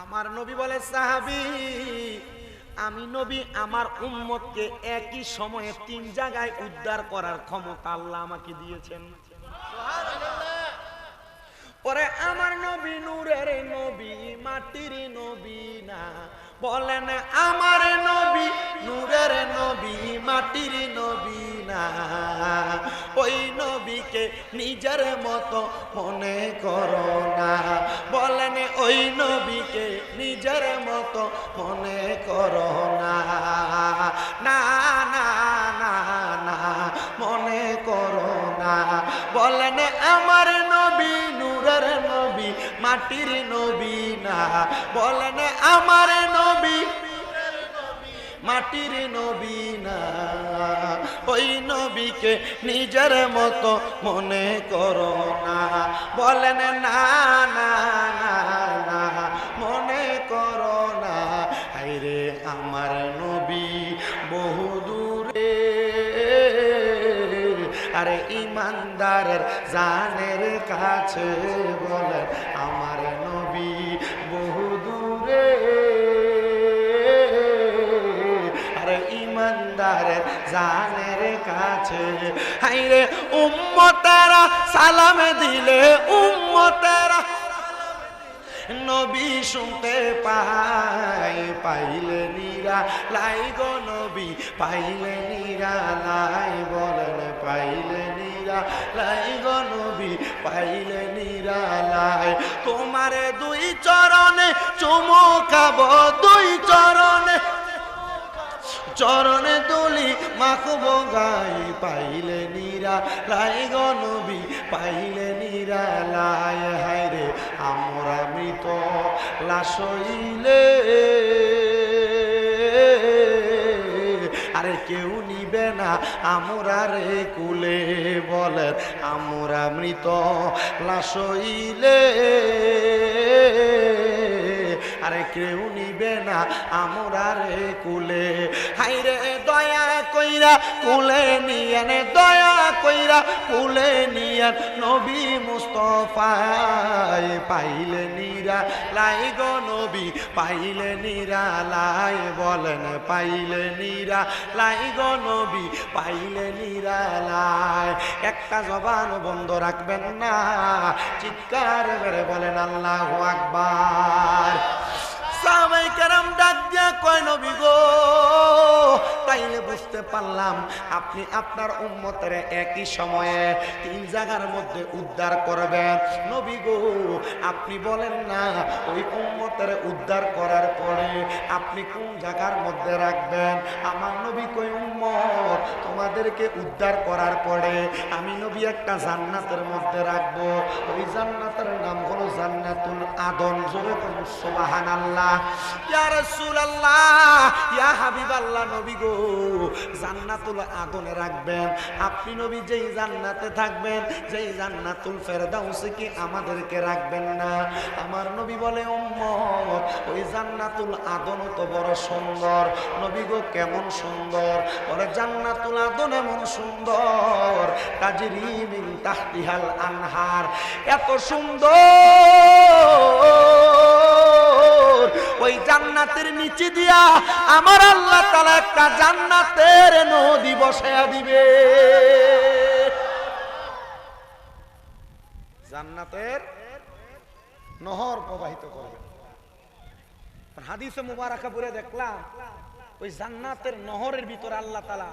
Speaker 1: আমার নবী বলে, সাহাবী আমি নবী আমার উম্মতকে একই সময়ে তিন জায়গায় উদ্ধার করার ক্ষমতা আল্লাহ আমাকে দিয়েছেন। পরে আমার নবী নূরের নবী, মাটির নবী না, বলেন আমার নবী নূরের নবী, মাটির নবী না, ওই নবীকে নিজের মতো মনে করো না, বলেন ওই নবীকে নিজের মতো মনে করো না, না না না না মনে করো না, বলেন আমার নবী নূরের নবী, মাটির নবী না, বলেন আমার নবী মাটির নবী না, ওই নবীকে নিজের মতো মনে করো না, বলেন না না না না মনে করো না, হায়রে আমার নবী বহু দূরে, আরে ইমানদারের জানের কাছে, বলেন আমার নবী বহু দূরে, আরে ইমানদারের জানের কাছে, হায়রে উম্মতেরা সালাম দিলে, উম্মতেরা নবী শুনতে পাইলে নিরা লাই গো নবী, পাইলে নিরা লাই, বলেন পাইলে নিরা লাই গো নবী, পাইলে নিরা লাই, তোমারে দুই চরণে চুমু খাবো, দুই চরণে চরণে তুলি মাখবো গাই, পাইলে নিরা লাই গো নবী, পাইলে নিরা লাই, হায়রে আমরা মৃত লাশ হইলে, আরে কেউ নিবে না আমরা রে কুলে, বলেন আমরা মৃত লাশ হইলে আরে কেউ নিবে না আমরা রে কুলে। হাইরে দয়া কইরা কুলে নিয়েন, দয়া কইরা কুলে নিয়েন নবী মুস্তাফায়, পাইলে নিরা লাই গো নবী, পাইলে নিরা লাই, বলেন পাইলে নিরা লাই গো নবী, পাইলে নিরা লাই। একটা জবান বন্ধ রাখবেন না, চিৎকার করে বলেন আল্লাহু আকবার। সাহাবায়ে কেরাম ডাক দিয়া কয় নবী গো, তাইলে বুঝতে পারলাম আপনি আপনার উম্মতের একই সময়ে 3 জায়গার মধ্যে উদ্ধার করবেন। নবী গো আপনি বলেন না ওই উম্মতের উদ্ধার করার পরে আপনি কোন জায়গার মধ্যে রাখবেন? আমার নবী কই উম্মত তোমাদেরকে উদ্ধার করার পরে আমি নবী একটা জান্নাতের মধ্যে রাখবো। ওই জান্নাতের নাম হলো জান্নাতুল আদন। জোরে বলুন সুবহানাল্লাহ। ইয়া রাসূলুল্লাহ, ইয়া হাবিবাল্লাহ, নবী গো জান্নাতুল আদনে রাখবেন আপনি নবী, যেই জান্নাতে থাকবেন, যেই জান্নাতুল ফেরদাউসে কি আমাদেরকে রাখবেন না? আমার নবী বলে উম্মত ওই জান্নাতুল আদন তো বড় সুন্দর। নবী গো কেমন সুন্দর? বলে জান্নাতুল আদন এমন সুন্দর, তাজরি মিন তাহতিহাল আনহার, এত সুন্দর ওই জান্নাতের নিচে দিয়া আমার আল্লাহ তাআলা একটা জান্নাতের নদী বসায়া দিবে। জান্নাতের নহর প্রবাহিত করবে। হাদিসে মুবারাকা পড়ে দেখলাম ওই জান্নাতের নহরের ভিতরে আল্লাহ তাআলা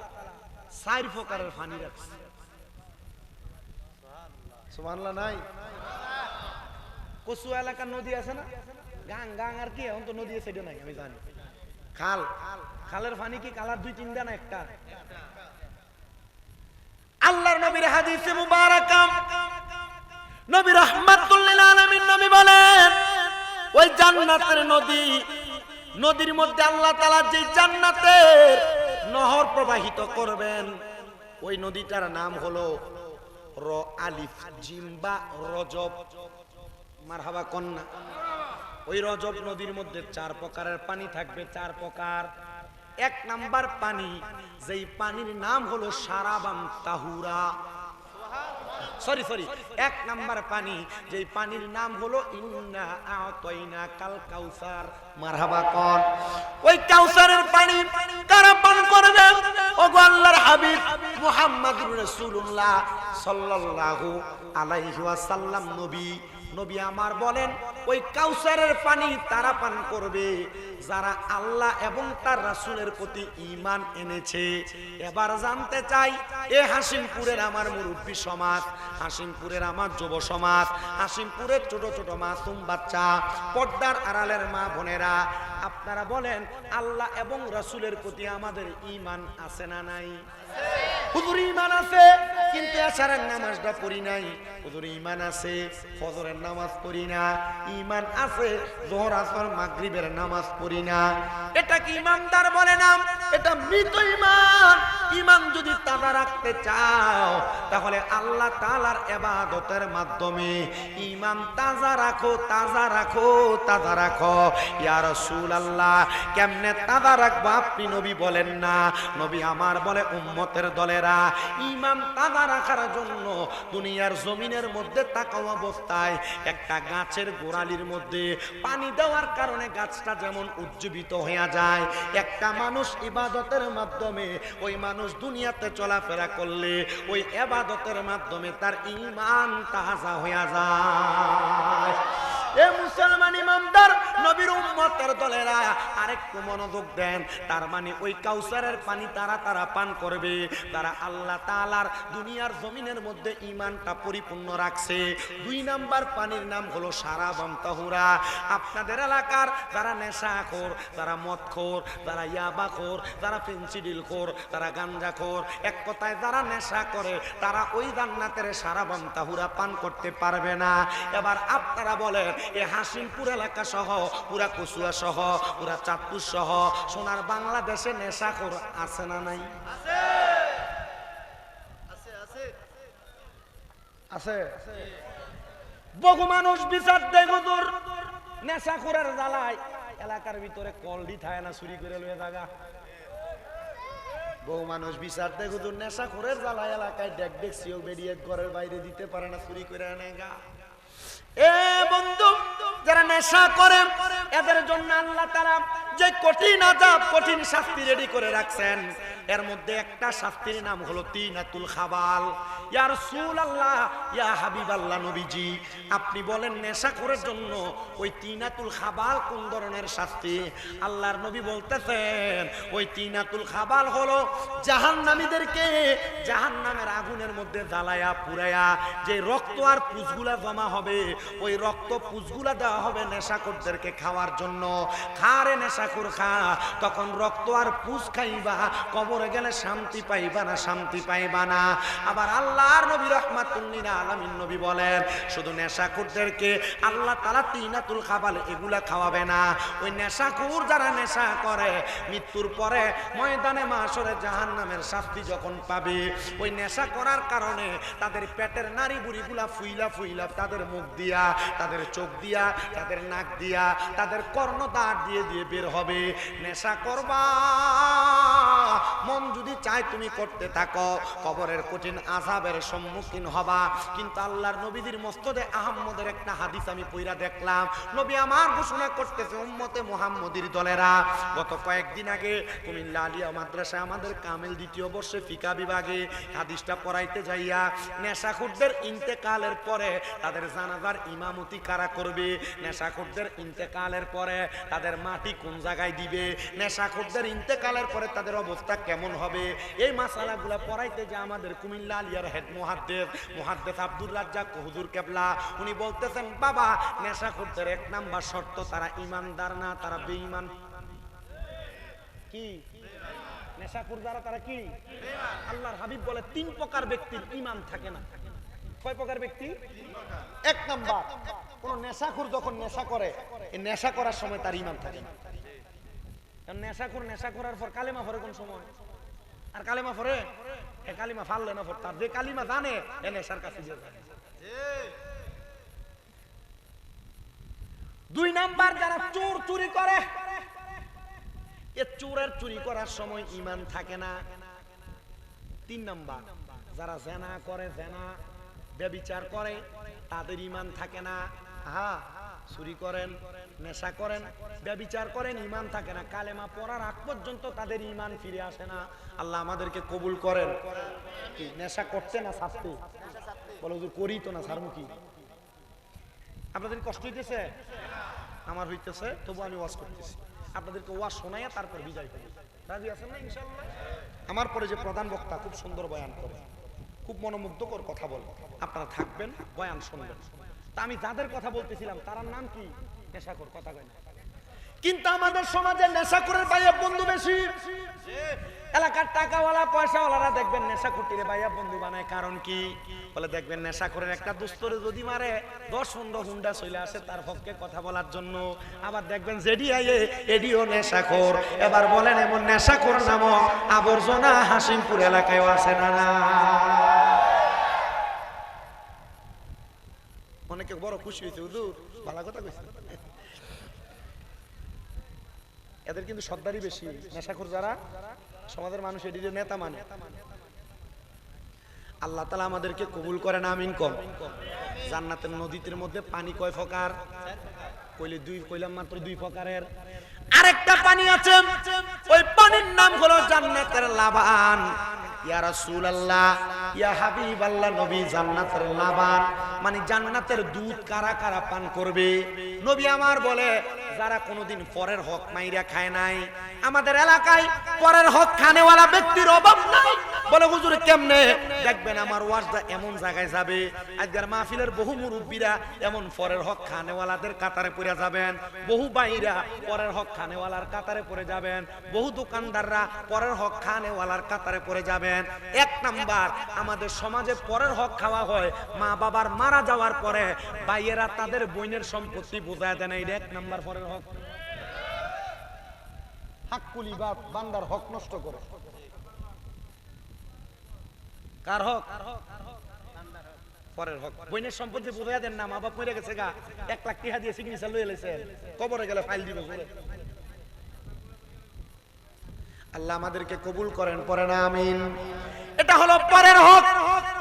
Speaker 1: 4 প্রকারের পানি রাখছে। সুবহানাল্লাহ নাই? কচু এলাকার নদী আছে না, গাং গাং আর কি, এখন তো নদী সেটা নাই আমি জানি। খাল, খালের পানি কি কালার 2-3টা না একটা? আল্লাহর নবীর হাদিসে মুবারাকা নবী রাহমাতুল লিল আলামিন নবী বলেন ওই জান্নাতের নদী, নদীর মধ্যে আল্লাহ তাআলা যে জান্নাতের নহর প্রবাহিত করবেন ওই নদীটার নাম হলো র আলিফ জিম বা রজব। মারহাবা কন্যা। ওই রজব নদীর মধ্যে 4 প্রকারের পানি থাকবে। 4 প্রকার। 1 নাম্বার পানি, যেই পানির নাম হলো সারাবাম তাহুরা। সরি 1 নাম্বার পানি, যেই পানির নাম হলো ইন্না আতাইনা কাল কাউসার। মারহাবা কোন? ওই কাউসারের পানি কারা পান করবে? ওগো আল্লাহর হাবিব মুহাম্মদুর রাসূলুল্লাহ সাল্লাল্লাহু আলাইহি ওয়াসাল্লাম নবী, নবী আমার বলেন ওই কাউসারের পানি তারা পান করবে যারা আল্লাহ এবং তার রাসূলের প্রতি ঈমান এনেছে। এবার জানতে চাই এ হাসিমপুরের আমার মুরব্বী সমাজ, হাসিমপুরের আমার যুব সমাজ, হাসিমপুরের ছোট ছোট মাসুম বাচ্চা, পর্দার আড়ালের মা বোনেরা, আপনারা বলেন আল্লাহ এবং রাসূলের প্রতি আমাদের ঈমান আছে না নাই? হুজুর ঈমান আছে, কিন্তু এশারের নামাজটা পড়ি নাই। হুজুর ঈমান আছে, ফজরের নামাজ পড়ি না। ঈমান আছে, যোহর আসর মাগরিবের নামাজ পড়ি না। এটা কি ঈমানদার বলে না? এটা মৃত ঈমান। ঈমান যদি তাজা রাখতে চাও তাহলে আল্লাহ তাআলার ইবাদতের মাধ্যমে ঈমান তাজা রাখো, তাজা রাখো, তাজা রাখো। ইয়া রাসূলুল্লাহ কেমনে তাজা রাখবো আপনি নবী বলেন না? নবী আমার বলে উম্মতের দলেরা ঈমান তাজা রাখার জন্য দুনিয়ার জমিনের মধ্যে তাকাও অবস্থায় একটা গাছের গোড়ালির মধ্যে পানি দেওয়ার কারণে গাছটা যেমন উজ্জীবিত হয়ে যায়, একটা মানুষ ইবাদতের মাধ্যমে ওই মানুষ দুনিয়াতে চলাফেরা করলে ওই ইবাদতের মাধ্যমে তার ঈমান তাজা হয়ে যায়। এ মুসলমান ইমানদার নবীর উম্মতের দলেরা আরেকটু মনোযোগ দেন। তার মানে ওই কাউসারের পানি তারা পান করবে তারা আল্লাহ তাআলার দুনিয়ার জমিনের মধ্যে ঈমানটা পরিপূর্ণ রাখছে। 2 নাম্বার পানির নাম হলো সারাবাম তাহুরা। আপনাদের এলাকার যারা নেশাখোর, যারা মদখোর, যারা ইয়াবাখোর, যারা ফেন্সিডিলখোর, যারা গাঞ্জাখোর, এক কথায় যারা নেশা করে তারা ওই জান্নাতের সারাবাম তাহুরা পান করতে পারবে না। এবার আপনারা বলেন এ হাসিমপুর এলাকা সহ পুরা কচু কচুয়া সহ পুরা চাঁদপুর সহ সোনার বাংলাদেশে নেশাখোর আছে না নাই? আছে। বহু মানুষ বিচার দেয় হুজুর নেশাখোরের জ্বালায় এলাকার ভিতরে কলডি থায় না চুরি করে লয়ে জায়গা। বহু মানুষ বিচার দেয় হুজুর নেশাখোরের জ্বালায় এলাকায় ডেক ডেকসিও বেরিয়ে ঘরের বাইরে দিতে পারে না, চুরি করে আনে গা। এ বন্ধু, যারা নেশা করে এদের জন্য আল্লাহ তাআলা যে কঠিন আযাব, কঠিন শাস্তি রেডি করে রাখছেন, এর মধ্যে একটা শাস্তির নাম হলো তিনাতুল খাবাল। ইয়া রাসূলুল্লাহ, ইয়া হাবিবাল্লাহ, নবীজি আপনি বলেন নেশাখোরের জন্য ওই তিনাতুল খাবাল কোন ধরনের শাস্তি? আল্লাহর নবী বলতেছেন ওই তিনাতুল খাবাল হলো জাহান্নামীদেরকে জাহান্নামের আগুনের মধ্যে জ্বালায়া পুরায়া যে রক্ত আর পুঁজগুলা জমা হবে, ওই রক্ত পুঁজগুলা দেওয়া হবে নেশাখোরদেরকে খাওয়ার জন্য। খারে নেশাখোর খা, তখন রক্ত আর পুঁজ খাইবা, কবরে গেলে শান্তি পাইবা না, শান্তি পাইবা না। আবার আল্লাহর নবী রাহমাতুল লিল আলামিন নবী বলেন শুধু নেশাখোরদেরকে আল্লাহ তাআলা তিনাতুল খাবাল এগুলা খাওয়াবে না, ওই নেশাখোর যারা নেশা করে মৃত্যুর পরে ময়দানে মাশরে জাহান্নামের শাস্তি যখন পাবে, ওই নেশা করার কারণে তাদের পেটের নাড়ি বুড়িগুলা ফুইলা ফুইলা তাদের মুখ দিয়া, তাদের চোখ দিয়া, তাদের নাক দিয়া, তাদের কর্ণদ্বার দিয়ে দিয়ে বের হবে। নেশা করবা, মন যদি চায় তুমি করতে থাকো, কবরের কঠিন আযাবের সম্মুখীন হবা। কিন্তু আল্লাহর নবীদের মসনদে আহমদের একটা হাদিস আমি পড়া দেখলাম, নবী আমার ঘোষণা করতেছে উম্মতে মুহাম্মদীর দলেরা, গত কয়েকদিন আগে কুমিল্লা আলিয়া মাদ্রাসায় আমাদের কামেল দ্বিতীয় বর্ষে ফিকা বিভাগে হাদিসটা পড়াইতে যাইয়া নেশাখোরদের ইন্তেকালের পরে তাদের জানাজার ইমামতি কারা করবে, নেশাখোরদের ইন্তেকালের পরে তাদের মাটি কোন জায়গায় দিবে, নেশাখোরদের ইন্তেকালের পরে তাদের অবস্থা কেমন হবে, এই মাসালাগুলো পড়াইতে যে আমাদের কুমিল্লা আলিয়ার হেড মুহাদ্দিস আব্দুর রাজ্জাক হুজুর কেবলা উনি বলতেছেন, বাবা নেশাখোরদের এক নাম্বার শর্ত তারা ঈমানদার না, তারা বেঈমান। কি নেশাখোর যারা তারা কি? আল্লাহর হাবিব বলে তিন প্রকার ব্যক্তির ঈমান থাকে না। কয় প্রকার ব্যক্তি? এক নাম্বার, কোন নেশাখোর যখন নেশা করে, এই নেশা করার সময় তার ঈমান থাকে না। নেশাখোর নেশা করার পর কালেমা পড়ে কোন সময়? আর কালেমা পড়ে এ কালিমা ফাললে না পড়তার, যে কালিমা জানে এ নেশার কাছে দিয়ে যায়। দুই নাম্বার, যারা চোর চুরি করে, এ চোরের চুরি করার সময় ঈমান থাকে না। তিন নাম্বার, যারা জেনা করে, জেনা ব্যভিচার করে, তাদের ঈমান থাকে না। হ্যাঁ, চুরি করেন, নেশা করেন, ব্যভিচার করেন, ঈমান থাকে না। কালেমা পড়ার আগ পর্যন্ত তাদের ঈমান ফিরে আসে না। আল্লাহ আমাদেরকে কবুল করেন। কি নেশা করতে না শাস্তি? বলো হুজুর করি তো না, ছাড়মুখী। আপনাদের কষ্ট হইতেছে? আমার হইতেছে, তবু আমি ওয়াজ করতেছি। আপনাদেরকে ওয়াজ শোনাইয়া তারপর বিজয় করি। রাজি আছেন না ইনশাআল্লাহ? আমার পরে যে প্রধান বক্তা খুব সুন্দর বয়ান করে, খুব মনোমুগ্ধকর কথা বলে, আপনারা থাকবেন, বয়ান শুনবেন। তা আমি যাদের কথা বলতেছিলাম তার নাম কি? নেশাখোর। কথা কয় না। কিন্তু আমাদের সমাজে নেশাখোরের ভাইয়া বন্ধু বেশি। এলাকার টাকাওয়ালা পয়সাওয়ালারা দেখবেন নেশাখোরটিরে ভাইয়া বন্ধু বানায়। কারণ কি? বলে দেখবেন নেশাখোরের একটা দুস্তরে যদি মারে 10-15 হুন্ডা চলে আসে তার পক্ষে কথা বলার জন্য। আবার দেখবেন যেডি আইয়ে এডিও নেশাখোর। এবার বলেন এমন নেশাখোর নামক আবর্জনা হাসিমপুর এলাকায় আছে না? অনেকে বড় খুশি হয়েছে, হুজুর ভালো কথা কইছে। এদের কিন্তু সর্দারি বেশি। নেশাখোর যারা সমাজের মানুষ এটির নেতা মানে। আল্লাহ তাআলা আমাদেরকে কবুল করেন, আমিন কম। জান্নাতের নদীর মধ্যে পানি কয় প্রকার? কইলাম মাত্র 2 প্রকারের। আরেকটা পানি আছে, ওই পানির নাম হলো জান্নাতের লাবান। ইয়া রাসূলুল্লাহ, ইয়া হাবিবাল্লাহ, নবী জান্নাতের লাবান মানে জান্নাতের দুধ কারা কারা পান করবে? নবী আমার বলে যারা কোনোদিন পরের হক মাইরা খায় নাই। আমাদের এলাকায় পরের হক খানেওয়ালা ব্যক্তির অভাব নাই। বলে হুজুর কেমনে? দেখবেন আমার ওয়াজটা এমন জায়গায় যাবে, আজকের মাহফিলের বহু মুরব্বীরা এমন পরের হক খানেওয়ালাদের কাতারে পড়ে যাবেন, বহু বাইরা পরের হক খানেওয়ালার কাতারে পড়ে যাবেন, বহু দোকানদাররা পরের হক খানেওয়ালার কাতারে পড়ে যাবেন। এক নাম্বার, আমাদের সমাজে পরের হক খাওয়া হয় মা বাবার মারা যাওয়ার পরে, ভাইয়েরা তাদের বোনের সম্পত্তি বোঝায় দেন। এই এক নাম্বার পরের হক। হাক্কুলি বা বান্দার হক নষ্ট করে। কার হক? পরের হক। বইনের সম্পত্তি বুঝাইয়া দেন না, মা বাপ মরে গেছে গা, 1 লাখ টাকা দিয়ে সিগনেচার লইয়া লাইছেন, কবরে গেলে ফাইল দিবে বলে। আল্লাহ আমাদেরকে কবুল করেন, পরে না আমিন। এটা হলো পরের হক।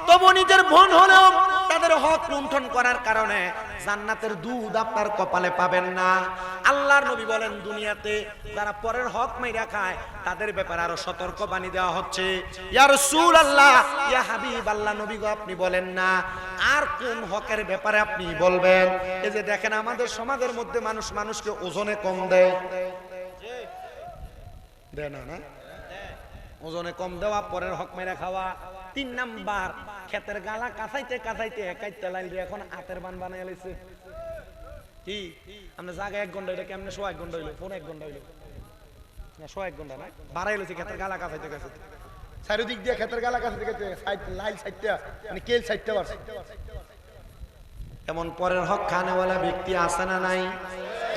Speaker 1: তবু নিজের বোন হলেও তাদের হক লুণ্ঠন করার কারণে জান্নাতের দুধ আপনার কপালে পাবেন না। আল্লাহর নবী বলেন, দুনিয়াতে যারা পরের হক মাইরা খায় তাদের ব্যাপারে আরো সতর্ক বাণী দেওয়া হচ্ছে। ইয়া রাসূলুল্লাহ, ইয়া হাবিবাল্লাহ, নবী গো আপনি বলেন না, আর কোন হকের ব্যাপারে আপনি বলবেন? এই যে দেখেন আমাদের সমাজের মধ্যে মানুষ মানুষকে ওজনে কম দেয়, দেয় না? না, ওজনে কম দেওয়া, পরের হক মেরে খাওয়া। 3 নাম্বার, ক্ষেতের গালা কাছাইতে কাছাইতে একাইতে লাইল এখন হাতের বান বানাই লাইছে। কি আমরা জায়গা 1 ঘন্টা, এটা কেমনে 1 ঘন্টা হইলো? 1 ঘন্টা হইলো না, 1 ঘন্টা না, বাড়াই লইছে ক্ষেতের গালা কাছাইতে কাছাইতে। চারিদিক দিয়ে ক্ষেতের গালা কাছাইতে কাছাইতে সাইড লাইল সাইডটা মানে কেল সাইডটা বাড়ছে। এমন পরের হক খানেওয়ালা ব্যক্তি আছে না নাই?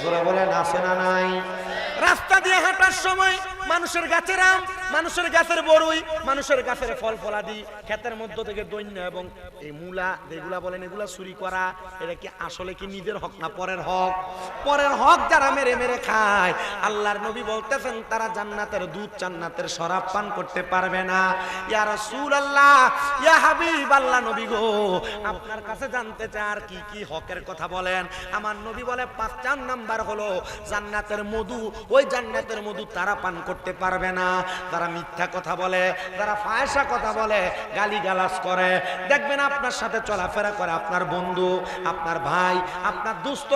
Speaker 1: জোরে বলেন, আছে না নাই? রাস্তা দিয়ে হাঁটার সময় মানুষের গাছের আম, মানুষের গাছের বড়ই, মানুষের গাছের ফল ফলাদি ক্ষেতের মধ্য থেকে দৈন্য এবং এই মূলা যেগুলা বলেন এগুলা চুরি করা, এটা কি আসলে কি নিজের হক না পরের হক? পরের হক যারা মেরে মেরে খায়, আল্লাহর নবী বলতেছেন তারা জান্নাতের দুধ, জান্নাতের শরাব পান করতে পারবে না। ইয়া রাসূলুল্লাহ, ইয়া হাবিবাল্লাহ, নবী গো আপনার কাছে জানতে চাই আর কি কি হকের কথা বলেন। আমার নবী বলে 5 নাম্বার হলো জান্নাতের মধু। ওই জান্নাতের মধু তারা পান করতে পারবে না যারা মিথ্যা কথা বলে, যারা ফায়সা কথা বলে, গালিগালাজ করে। দেখবেন আপনার সাথে চলাফেরা করে আপনার বন্ধু, আপনার ভাই, আপনার দোস্ত,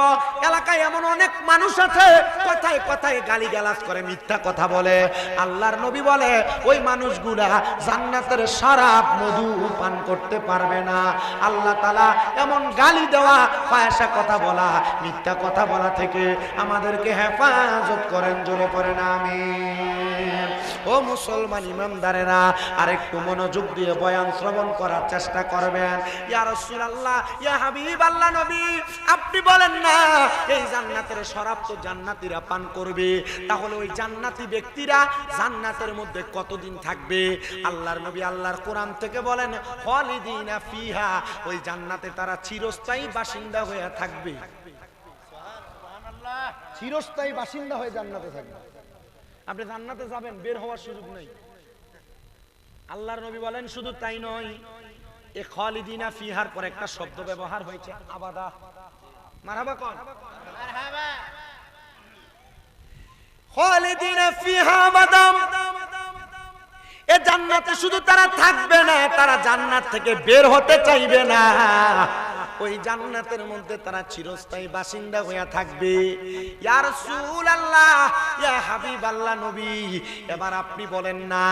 Speaker 1: এলাকায় এমন অনেক মানুষ আছে কথায় কথায় গালিগালাজ করে, মিথ্যা কথা বলে। আল্লাহর নবী বলে ওই মানুষগুলা জান্নাতের শরাব মধু পান করতে পারবে না। আল্লাহ তাআলা এমন গালি দেওয়া, ফায়সা কথা বলা, মিথ্যা কথা বলা থেকে আমাদেরকে হেফাজত করেন। জোরে পড়েন আমিন। ও মুসলমান ইমানদারেরা, আরেকটু মনোযোগ দিয়ে বয়ান শ্রবণ করার চেষ্টা করবেন। ইয়া রাসূলুল্লাহ, ইয়া হাবিবাল্লাহ, নবী আপনি বলেন না এই জান্নাতের শরাব তো জান্নাতীরা পান করবে, তাহলে ওই জান্নাতি ব্যক্তিরা জান্নাতের মধ্যে কতদিন থাকবে? আল্লাহর নবী আল্লাহর কোরআন থেকে বলেন, খালিদিনা ফিহা, ওই জান্নাতে তারা চিরস্থায়ী বাসিন্দা হয়ে থাকবে। চিরস্থায়ী বাসিন্দা হয়ে জান্নাতে থাকবে। আপনি জান্নাতে যাবেন, বের হওয়ার সুযোগ নেই। আল্লাহর নবী বলেন শুধু তাই নয়, এ খালিদিনা ফিহার পর একটা শব্দ ব্যবহার হয়েছে, আবাদা। মারহাবা কোন? মারহাবা। খালিদিনা ফিহা আবাদা, এ জান্নাতে শুধু তারা থাকবে না, তারা জান্নাত থেকে বের হতে চাইবে না। ওই জান্নাতের মধ্যে তারা চিরস্থায়ী বাসিন্দা হয়ে থাকবে। ইয়া রাসূলুল্লাহ, ইয়া হাবিবাল্লাহ, নবী এবার আপনি বলেন না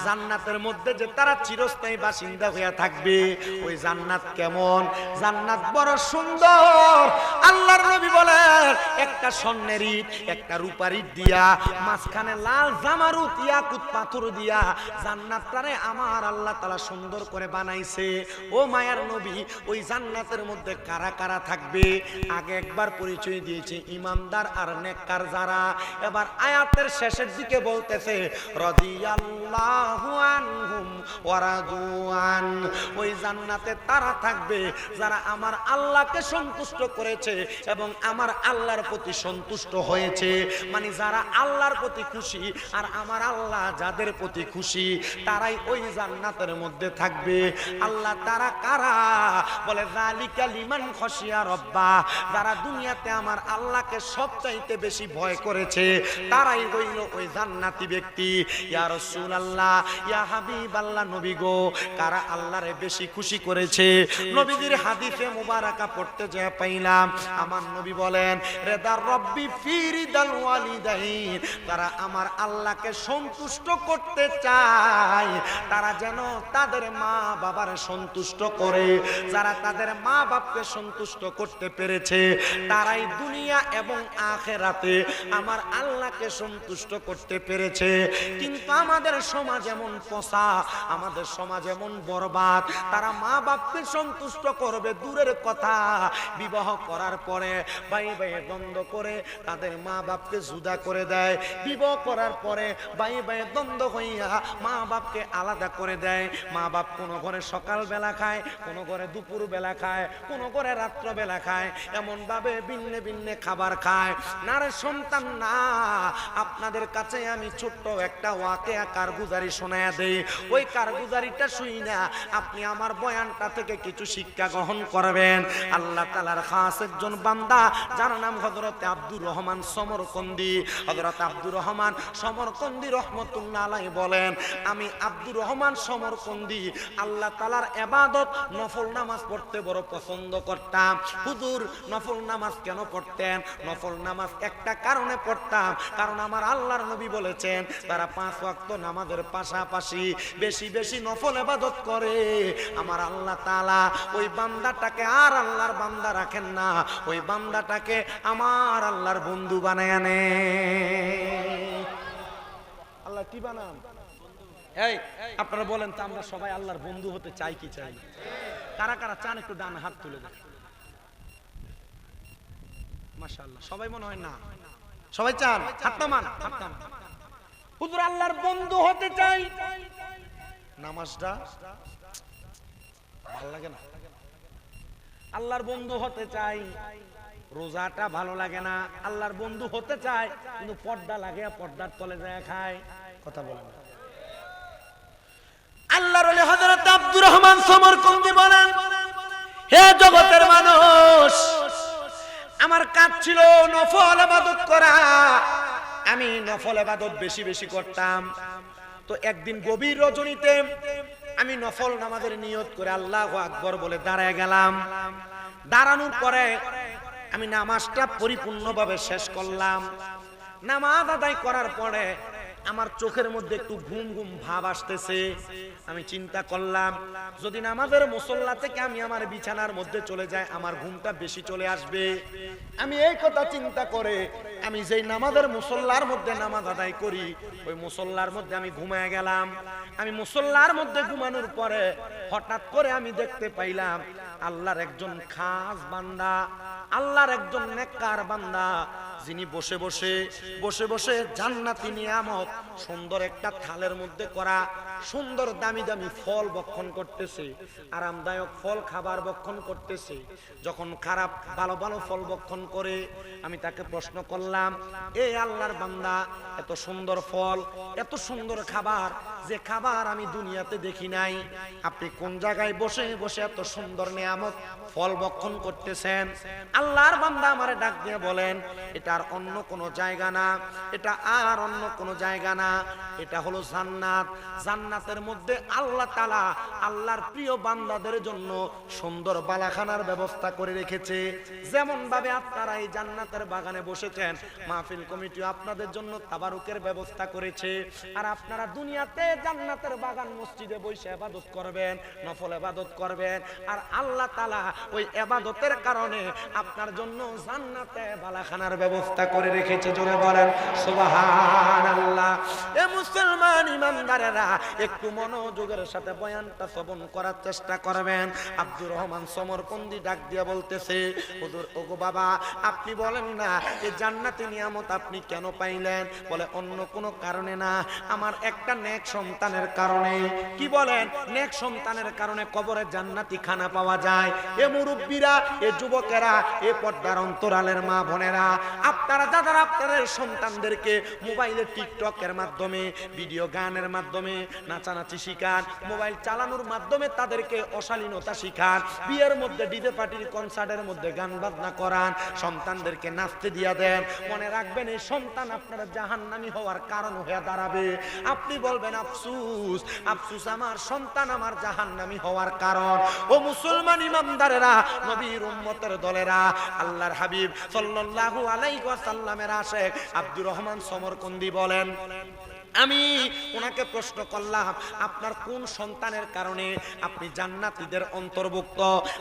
Speaker 1: জান্নাতের মধ্যে যে তারা চিরস্থায়ী বাসিন্দা হয়ে থাকবে, ওই জান্নাত কেমন? জান্নাত বড় সুন্দর। আল্লাহর নবী বলেন একটা স্বর্ণের ইট, একটা রূপার ইট দিয়া, মাঝখানে লাল জামারুত ইয়াকুত পাথর দিয়া জান্নাতটারে আমার আল্লাহ তাআলা সুন্দর করে বানাইছে। ও মায়ার নবী, ওই জান্নাতের মধ্যে কারা কারা থাকবে? আগে একবার পরিচয় দিয়েছে ইমানদার আর নেককার যারা। এবার আয়াতের শেষের দিকে বলতেছে রাদিয়াল্লাহু আনহুম ওয়া রাদুআন, ওই জান্নাতে তারা থাকবে যারা আমার আল্লাহকে সন্তুষ্ট করেছে এবং আমার আল্লাহর প্রতি সন্তুষ্ট হয়েছে। মানে যারা আল্লাহর প্রতি খুশি আর আমার আল্লাহ যাদের প্রতি খুশি, তারাই ওই জান্নাতের মধ্যে থাকবে। আল্লাহ তারা কারা? বলে যালিকা লিমান খাশিয়া রাব্বা, যারা দুনিয়াতে আমার আল্লাহকে সবচাইতে বেশি ভয় করেছে, তারাই হইল ওই জান্নাতি ব্যক্তি। ইয়া রাসূলুল্লাহ, ইয়া হাবিবাল্লাহ, নবী গো কারা আল্লাহরে বেশি খুশি করেছে? নবীজির হাদিসে মুবারাকা পড়তে যায় পাইলাম আমার নবী বলেন রেদার রব্বি ফি রিদাল ওয়ালিদাইন, তারা আমার আল্লাহকে সন্তুষ্ট করতে চায়, তারা যেন তাদের মা বাবার সন্তুষ্ট করে। যারা তাদের মা বাপকে সন্তুষ্ট করতে পেরেছে তারাই দুনিয়া এবং আখিরাতে আমার আল্লাহকে সন্তুষ্ট করতে পেরেছে। কিন্তু আমাদের সমাজ এমন পচা, আমাদের সমাজ এমন বরবাদ, তারা মা বাপকে সন্তুষ্ট করবে দূরের কথা, বিবাহ করার পরে ভাই ভাইয়ে দ্বন্দ্ব করে তাদের মা বাপকে জুদা করে দেয়, বিবাহ করার পরে ভাই ভাইয়ে দ্বন্দ্ব হইয়া মা বাপকে আলাদা করে দেয়। মা বাপ কোনো ঘরে সকাল বেলা খায়, কোনো ঘরে দুপুর বেলা খায়, কোনো ঘরে রাত্র বেলা খায়, এমন ভাবে ভিন্ন ভিন্ন খাবার খায়। না রে সন্তান না, আপনাদের কাছে আমি ছোট্ট একটা ওয়াকিয়া কারগুজারি শোনায়া দেই। ওই কারগুজারিটা শুই না আপনি আমার বয়ানটা থেকে কিছু শিক্ষা গ্রহণ করবেন। আল্লাহ তাআলার খাস একজন বান্দা যার নাম হযরত আব্দুর রহমান সমরকন্দি। হযরত আব্দুর রহমান সমরকন্দি রাহমাতুল্লাহ আলাইহি বলেন, আমি আব্দুর রহমান সমরকন্দি আল্লাহ তাআলার ইবাদত নফল নামাজ পড়তে বড় পছন্দ করতাম। হুজুর নফল নামাজ কেন পড়তেন? নফল নামাজ একটা কারণে পড়তাম, কারণ আমার আল্লাহর নবী বলেছেন তারা 5 ওয়াক্ত নামাজের পাশাপাশি বেশি বেশি নফল ইবাদত করে আমার আল্লাহ তাআলা ওই বান্দাটাকে আর আল্লাহর বান্দা রাখেন না, ওই বান্দাটাকে আমার আল্লাহর বন্ধু বানায় নেন। আল্লাহ কি বানান? এই আপনারা বলেন তো আমরা সবাই আল্লাহর বন্ধু হতে চাই কি চাই না? কারা কারা চান একটু ডান হাত তুলে দেন। মাশাআল্লাহ সবাই মনে হয় না, সবাই চান, হাত নামান, হাত নামান। হুজুর আল্লাহর বন্ধু হতে চাই, নামাজটা ভালো লাগে না। আল্লাহর বন্ধু হতে চাই, রোজাটা ভালো লাগে না। আল্লাহর বন্ধু হতে চাই কিন্তু পর্দা লাগে, পর্দার তলে যায় খায়। কথা বলেন। আল্লাহর ওলি হযরত আব্দুর রহমান সমরকন্দি বলেন, হে জগতের মানুষ, আমার কাজ ছিল নফল ইবাদত করা, আমি নফল ইবাদত বেশি বেশি করতাম। তো একদিন গভীর রজনীতে আমি নফল নামাজের নিয়ত করে আল্লাহু আকবার বলে দাঁড়ায় গেলাম। দাঁড়ানোর পরে আমি নামাজটা পরিপূর্ণভাবে শেষ করলাম। নামাজ আদায় করার পরে আমার চোখের মধ্যে একটু ঘুম ঘুম ভাব আসতেছে। আমি চিন্তা করলাম যদি নামাজের মুসল্লা থেকে আমি আমার বিছানার মধ্যে চলে যাই আমার ঘুমটা বেশি চলে আসবে। আমি এই কথা চিন্তা করে আমি যেই নামাজের মুসল্লার মধ্যে নামাজ আদায় করি ওই মুসল্লার মধ্যে আমি ঘুমায় গেলাম। আমি মুসল্লার মধ্যে ঘুমানোর পরে হঠাৎ করে আমি দেখতে পাইলাম আল্লাহর একজন খাস বান্দা, আল্লাহর একজন নেককার বান্দা, যিনি বসে বসে বসে বসে জান্নাতি নিয়ামত সুন্দর একটা থালের মধ্যে করা সুন্দর দামি দামি ফল ভক্ষণ করতেছে, আরামদায়ক ফল খাবার ভক্ষণ করতেছে। যখন খারাপ ভালো ভালো ফল ভক্ষণ করে আমি তাকে প্রশ্ন করলাম, এই আল্লাহর বান্দা, এত সুন্দর ফল এত সুন্দর খাবার, যে খাবার আমি দুনিয়াতে দেখি নাই, আপনি কোন জায়গায় বসে বসে এত সুন্দর নিয়ামত ফল ভক্ষণ করতেছেন? আল্লাহর বান্দা আমারে ডাক দিয়ে বলেন, এটা আর অন্য কোনো জায়গা না, এটা আর অন্য কোনো জায়গা না, এটা হলো জান্নাত। জান্নাতের মধ্যে আল্লাহ তাআলা আল্লাহর প্রিয় বান্দাদের জন্য সুন্দর বালাখানার ব্যবস্থা করে রেখেছে। যেমন ভাবে আপনারা এই জান্নাতের বাগানে বসেছেন, মাহফিল কমিটি আপনাদের জন্য তাবারুকের ব্যবস্থা করেছে। আর আপনারা দুনিয়াতে জান্নাতের বাগান মসজিদে বসে ইবাদত করবেন, নফল ইবাদত করবেন, আর আল্লাহ তাআলা ওই ইবাদতের কারণে আপনার জন্য জান্নাতে বালাখানার ব্যবস্থা করে রেখেছে। জোরে বলেন সুবহানাল্লাহ। এ মুসলমান ইমানদারেরা একটু মনোযোগের সাথে বয়ানটা শ্রবণ করার চেষ্টা করবেন। আব্দুর রহমান সমরকন্দি ডাক দিয়া বলতেছে, হুজুর ওগো বাবা, আপনি বলেন না এই জান্নাতি নিয়ামত আপনি কেন পাইলেন? বলে অন্য কোনো কারণে না, আমার একটা নেক সন্তানের কারণে। কি বলেন? নেক সন্তানের কারণে কবরে জান্নাতি খানা পাওয়া যায়। এ মুরব্বীরা, এ যুবকেরা, এ পর্দার অন্তরালের মা বোনেরা, আপনারা যারা আপনাদের সন্তানদেরকে মোবাইলে টিকটকের মাধ্যমে ভিডিও গানের মাধ্যমে নাচানাচি শিখান, মোবাইল চালানোর মাধ্যমে তাদেরকে অশালীনতা শিখান, বিয়ের মধ্যে ডিজে পার্টির কনসার্টের মধ্যে গান বাজনা করান, সন্তানদেরকে নাচতে দিয়া দেন, মনে রাখবেন এই সন্তান আপনার জাহান্নামী হওয়ার কারণ হয়ে দাঁড়াবে। আপনি বলবেন আফসুস, আফসুস আমার সন্তান আমার জাহান্নামী হওয়ার কারণ। ও মুসলমান ইমানদারেরা, নবীর উম্মতের দলেরা, আল্লাহর হাবিব সাল্লাল্লাহু আলাইহি ওয়াসাল্লামের আশিক আব্দুর রহমান সমরকন্দি বলেন, আমি ওনাকে প্রশ্ন করলাম, আপনার কোন সন্তানের কারণে আপনি জান্নাতীদের অন্তর্ভুক্ত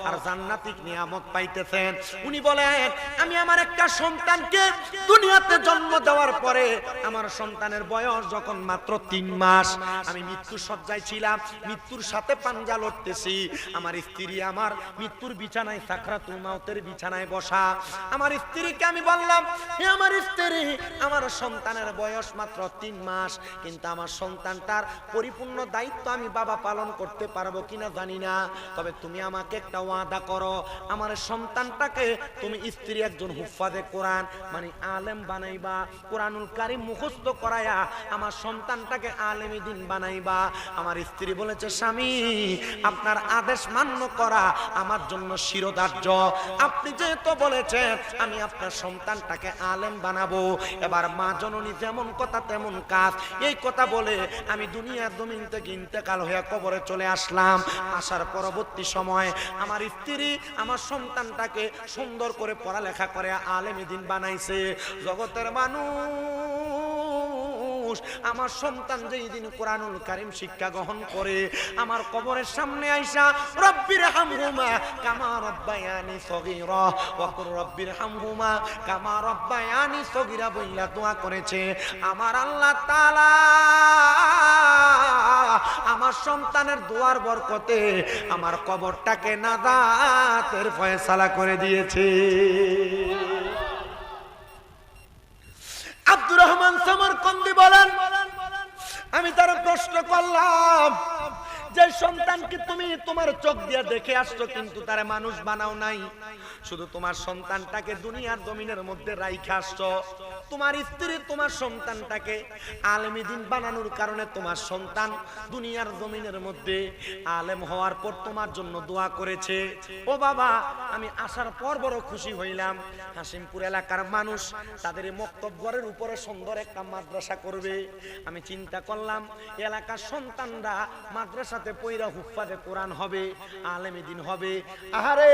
Speaker 1: আর জান্নাতি নিয়ামত পাইতেছেন? উনি বলেন, আমি আমার একটা সন্তানকে দুনিয়াতে জন্ম দেওয়ার পরে আমার সন্তানের বয়স যখন মাত্র 3 মাস, আমি মৃত্যুর শয্যায় ছিলাম, মৃত্যুর সাথে পাঞ্জা লড়তেছি। আমার স্ত্রী আমার মৃত্যুর বিছানায়, সাকরাতুল মাউতের বিছানায় বসা। আমার স্ত্রীকে আমি বললাম, হে আমার স্ত্রী, আমার সন্তানের বয়স মাত্র 3 মাস, কিন্তু আমার সন্তানটার পরিপূর্ণ দায়িত্ব আমি বাবা পালন করতে পারবো কিনা জানি না, তবে তুমি আমাকে একটা ওয়াদা করো, আমার সন্তানটাকে তুমি স্ত্রী একজন হুফাজে কোরআন মানে আলেম বানাইবা, কোরআনুল কারীম মুখস্থ করায়া আমার সন্তানটাকে আলেমী দ্বীন বানাইবা। আমার স্ত্রী বলেছে, স্বামী, আপনার আদেশ মান্য করা আমার জন্য শিরোধার্য। আপনি যেহেতু বলেছেন আমি আপনার সন্তানটাকে আলেম বানাবো, এবার মা জননী যেমন কথা তেমন কাজ, এই কথা বলে আমি দুনিয়ার জমিন থেকে ইন্তেকাল হয়ে কবরে চলে আসলাম। আসার পরবর্তী সময় আমার স্ত্রী আমার সন্তানটাকে সুন্দর করে পড়ালেখা করে আলেমী দ্বীন বানাইছে। জগতের মানুষ, আমার সন্তান যেই দিন কোরআনুল কারীম শিক্ষা গ্রহণ করে আমার কবরের সামনে আইসা রব্বির হামহুমা কামা রব্বায়ানি সগীরা ওয়া কুর রব্বির হামহুমা কামা রব্বায়ানি সগীরা বইলা দোয়া করেছে। আমার আল্লাহ তাআলা আমার সন্তানের দোয়ার বরকতে আমার কবরটাকে নাজাতের ফয়সালা করে দিয়েছে। আব্দুর রহমান সমরকন্দি বলেন, আমি তার প্রশ্ন করলাম, যে সন্তানকে তুমি তোমার চোখ দিয়ে দেখে আসছো কিন্তু তারা মানুষ বানাও নাই, শুধু তোমার সন্তানটাকে দুনিয়ার জমিনের মধ্যে রাইখা আসছো, তোমার স্ত্রী তোমার সন্তানটাকে আলেমী দ্বীন বানানোর কারণে তোমার সন্তান দুনিয়ার জমিনের মধ্যে আলেম হওয়ার পর তোমার জন্য দোয়া করেছে। ও বাবা, আমি আসার পর বড় খুশি হইলাম। হাসিমপুর এলাকার মানুষ তাদের মক্তবঘরের উপরে সুন্দর একটা মাদ্রাসা করবে। আমি চিন্তা করলাম এলাকার সন্তানরা মাদ্রাসাতে পয়রা হুফাজে কোরআন হবে, আলেমী দ্বীন হবে। আহারে,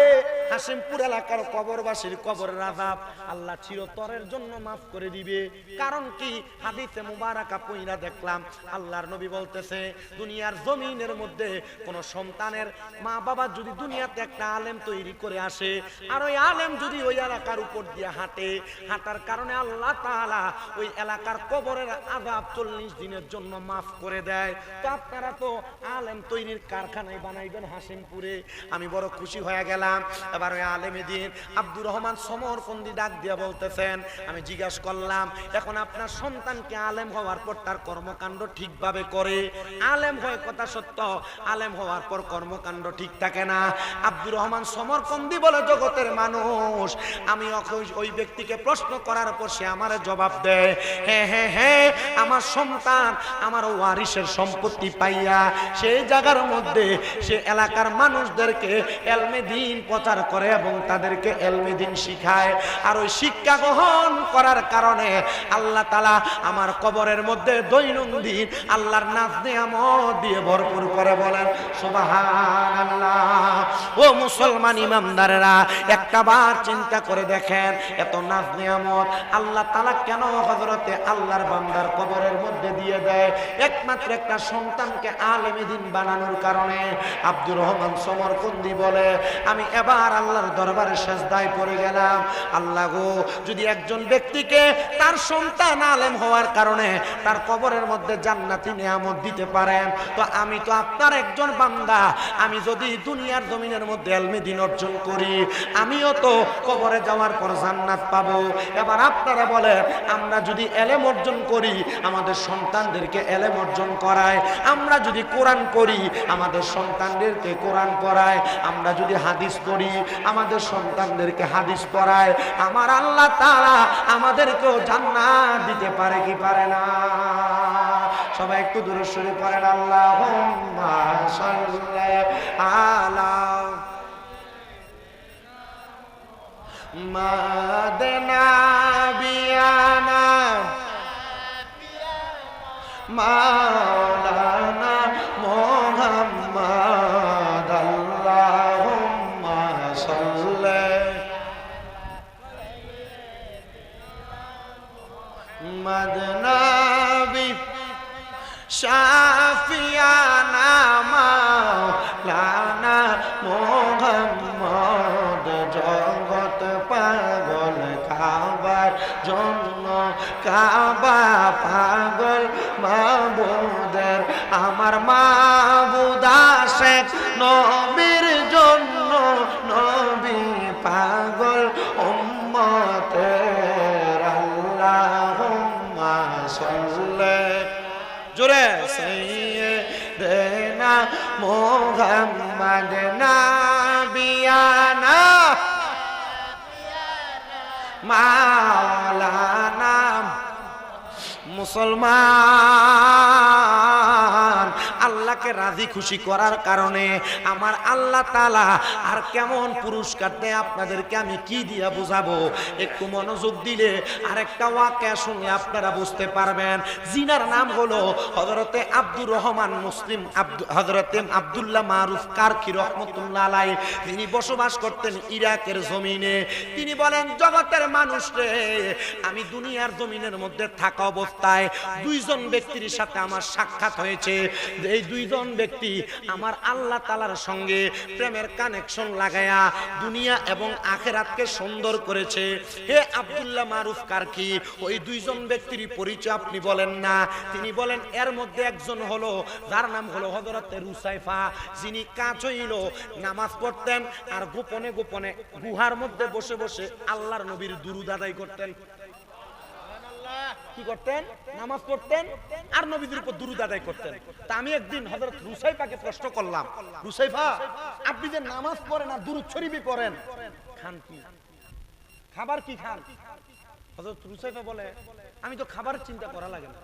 Speaker 1: হাসিমপুর এলাকার কবরবাসীর কবরের আযাব আল্লাহ চিরতরের জন্য মাফ করে দিবে। কারণ কি, হাদিসে মুবারাকা পয়রা দেখলাম আল্লাহর নবী বলতেছে, দুনিয়ার জমিনের মধ্যে কোন সন্তানের মা বাবা যদি দুনিয়াতে একটা আলেম তৈরি করে আসে আর ওই আলেম যদি ওই এলাকার উপর দিয়ে হাঁটে, হাঁটার কারণে আল্লাহ তাআলা ওই এলাকার কবরের আযাব 40 দিনের জন্য মাফ করে দেয়। তো আপনারা তো আলেম তৈরির কারখানায় বানাইবেন হাসিমপুরে। আমি বড় খুশি হয়ে গেলাম। এবার ওই আলেমী দ্বীন আব্দুর রহমান সমরকন্দি ডাক দিয়ে বলতেছেন, আমি জিজ্ঞাসা করলাম, এখন আপনার সন্তানকে আলেম হওয়ার পর তার কর্মকাণ্ড ঠিকভাবে করে, আলেম হয় কথা সত্য, আলেম হওয়ার পর কর্মকাণ্ড ঠিক থাকে না। আব্দুর রহমান সমরকন্দি বলে, জগতের মানুষ, আমি ওই ব্যক্তিকে প্রশ্ন করার পর সে আমারে জবাব দেয়, হ্যাঁ হ্যাঁ হ্যাঁ, আমার সন্তান আমার ওয়ারিসের সম্পত্তি পাইয়া সেই জায়গার মধ্যে সে এলাকার মানুষদেরকে এলমে দ্বীন প্রচার করে এবং তাদেরকে এলমে দ্বীন শিখায়। আর ওই শিক্ষা গ্রহণ করার কারণে আল্লাহ তাআলা আমার কবরের মধ্যে দৈনন্দিন আল্লাহর নাজ নিয়ামত দিয়ে ভরপুর করে। বলেন সুবহানাল্লাহ। ও মুসলমান ইমানদারেরা, একটা বার চিন্তা করে দেখেন, এত নাজ নিয়ামত আল্লাহ তাআলা কেন হযরতে আল্লাহর বান্দার কবরের মধ্যে দিয়ে দেয়? একমাত্র একটা সন্তানকে আলেমী দ্বীন বানানোর কারণে। আব্দুর রহমান সমরকন্দি বলে, আমি এবার আল্লাহর দরবারে সিজদায় পড়ে গেলাম, আল্লাহ গো, যদি একজন ব্যক্তিকে তার সন্তান আলেম হওয়ার কারণে তার কবরের মধ্যে জান্নাতি নিয়ামত দিতে পারেন, তো আমি তো আপনার একজন বান্দা, আমি যদি দুনিয়ার জমিনের মধ্যে এলমে দ্বীন অর্জন করি, আমিও তো কবরে যাওয়ার পর জান্নাত পাবো। এবার আপনারা বলেন, আমরা যদি এলেম অর্জন করি, আমাদের সন্তানদেরকে এলেম অর্জন করায়, আমরা যদি কোরআন পড়ি, আমাদের সন্তানদেরকে কোরআন পড়ায়, আমরা যদি হাদিস পড়ি, আমাদের সন্তানদেরকে হাদিস পড়ায়, আমার আল্লাহ তাআলা আমাদেরকেও জান্নাত দিতে পারে কি পারে না? সবাই একটু দূরে সরে পড়েন, আল্লাহুম্মা সাল্লি আলা মাদনা বিয়ানা মাওলানা মুহাম্মদ, আল্লাহুম্মা সাল্লি মাদনা শাফিয়ানা মাওলানা মুহাম্মদ জগৎ পাগল কাবার জন্য কাবা পাগল মাবুদের আমার মাবুদ আশিক নবীর জন্য নবী পাগল উম্মতের আল্লাহুম্মা সাল্লি জোরে সাইয়্যিদানা মুহাম্মদ নাবিয়ানা মাওলানা মুসলমান আল্লাহকে রাজি খুশি করার কারণে আমার আল্লাহ তাআলা আর কেমন পুরস্কার দেয় আপনাদেরকে আমি কি দিয়া বুঝাবো। একটু মনোযোগ দিলে আরেকটা ওয়াকিয়া শুনলে আপনারা বুঝতে পারবেন। জিনার নাম হলো হযরতে আব্দুর রহমান মুসলিম হযরতে আব্দুল্লাহ মারুফ কারখী রাহমাতুল্লাহ আলাইহি। তিনি বসবাস করতেন ইরাকের জমিনে। তিনি বলেন, জগতের মানুষ রে, আমি দুনিয়ার জমিনের মধ্যে থাকা অবস্থায় দুইজন ব্যক্তির সাথে আমার সাক্ষাৎ হয়েছে। এই দুইজন ব্যক্তি আমার আল্লাহ তাআলার সঙ্গে প্রেমের কানেকশন লাগায়া দুনিয়া এবং আখিরাতকে সুন্দর করেছে। হে আব্দুল্লাহ মারুফ কারখী, ওই দুইজন ব্যক্তির পরিচয় আপনি বলেন না। তিনি বলেন, এর মধ্যে একজন হলো যার নাম হলো হযরতে রুসাইফা, যিনি কাজ হইল নামাজ পড়তেন আর গোপনে গোপনে গুহার মধ্যে বসে বসে আল্লাহর নবীর দুরূদ আদায় করতেন। কি করতেন? নামাজ পড়তেন আর নবীদের উপর দুরূদ আদায় করতেন। তা আমি একদিন হযরত রুসাইফাকে প্রশ্ন করলাম, রুসাইফা, আপনি যে নামাজ পড়েন আর দুরূদ শরীফই পড়েন, খান কি? খাবার কি খান? হযরত রুসাইফা বলে, আমি তো খাবারের চিন্তা করা লাগে না।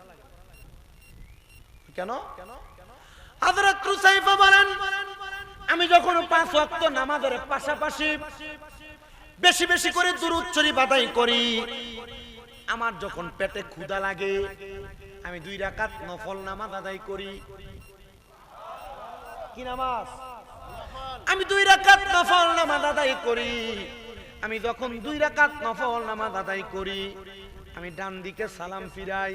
Speaker 1: কেন? হযরত রুসাইফা বলেন, আমি যখন 5 ওয়াক্ত নামাজের পাশাপাশি বেশি বেশি করে দুরূদ শরীফ আদায় করি, আমার যখন পেটে ক্ষুধা লাগে আমি 2 রাকাত নফল নামাজ আদায় করি। কি নামাজ? আমি 2 রাকাত নফল নামাজ আদায় করি। আমি যখন 2 রাকাত নফল নামাজ আদায় করি, আমি ডান দিকে সালাম ফিরাই,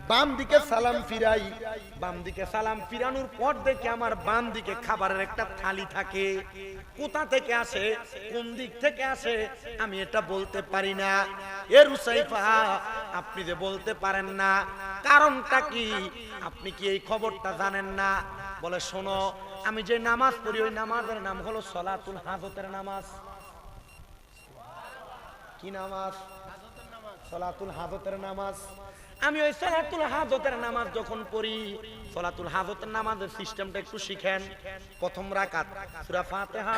Speaker 1: বাম দিকে সালাম ফিরাই। বাম দিকে সালাম ফিরানোর পর দেখে আমার বাম দিকে খাবারের একটা থালি থাকে। কোথা থেকে আসে, কোন দিক থেকে আসে আমি এটা বলতে পারি না। এ রুসাইফা, আপনি যে বলতে পারেন না, কারণটা কি? আপনি কি এই খবরটা জানেন না? বলে, শোনো, আমি যে নামাজ পড়ি ওই নামাজের নাম হলো সলাতুল হাজতের নামাজ। কি নামাজ? সলাতুল হাজতের নামাজ। আমি ওই সলাতুল হাজতের নামাজ যখন পড়ি, সলাতুল হাজতের নামাজের সিস্টেমটা একটু শিখেন। প্রথম রাকাত সূরা ফাতিহা,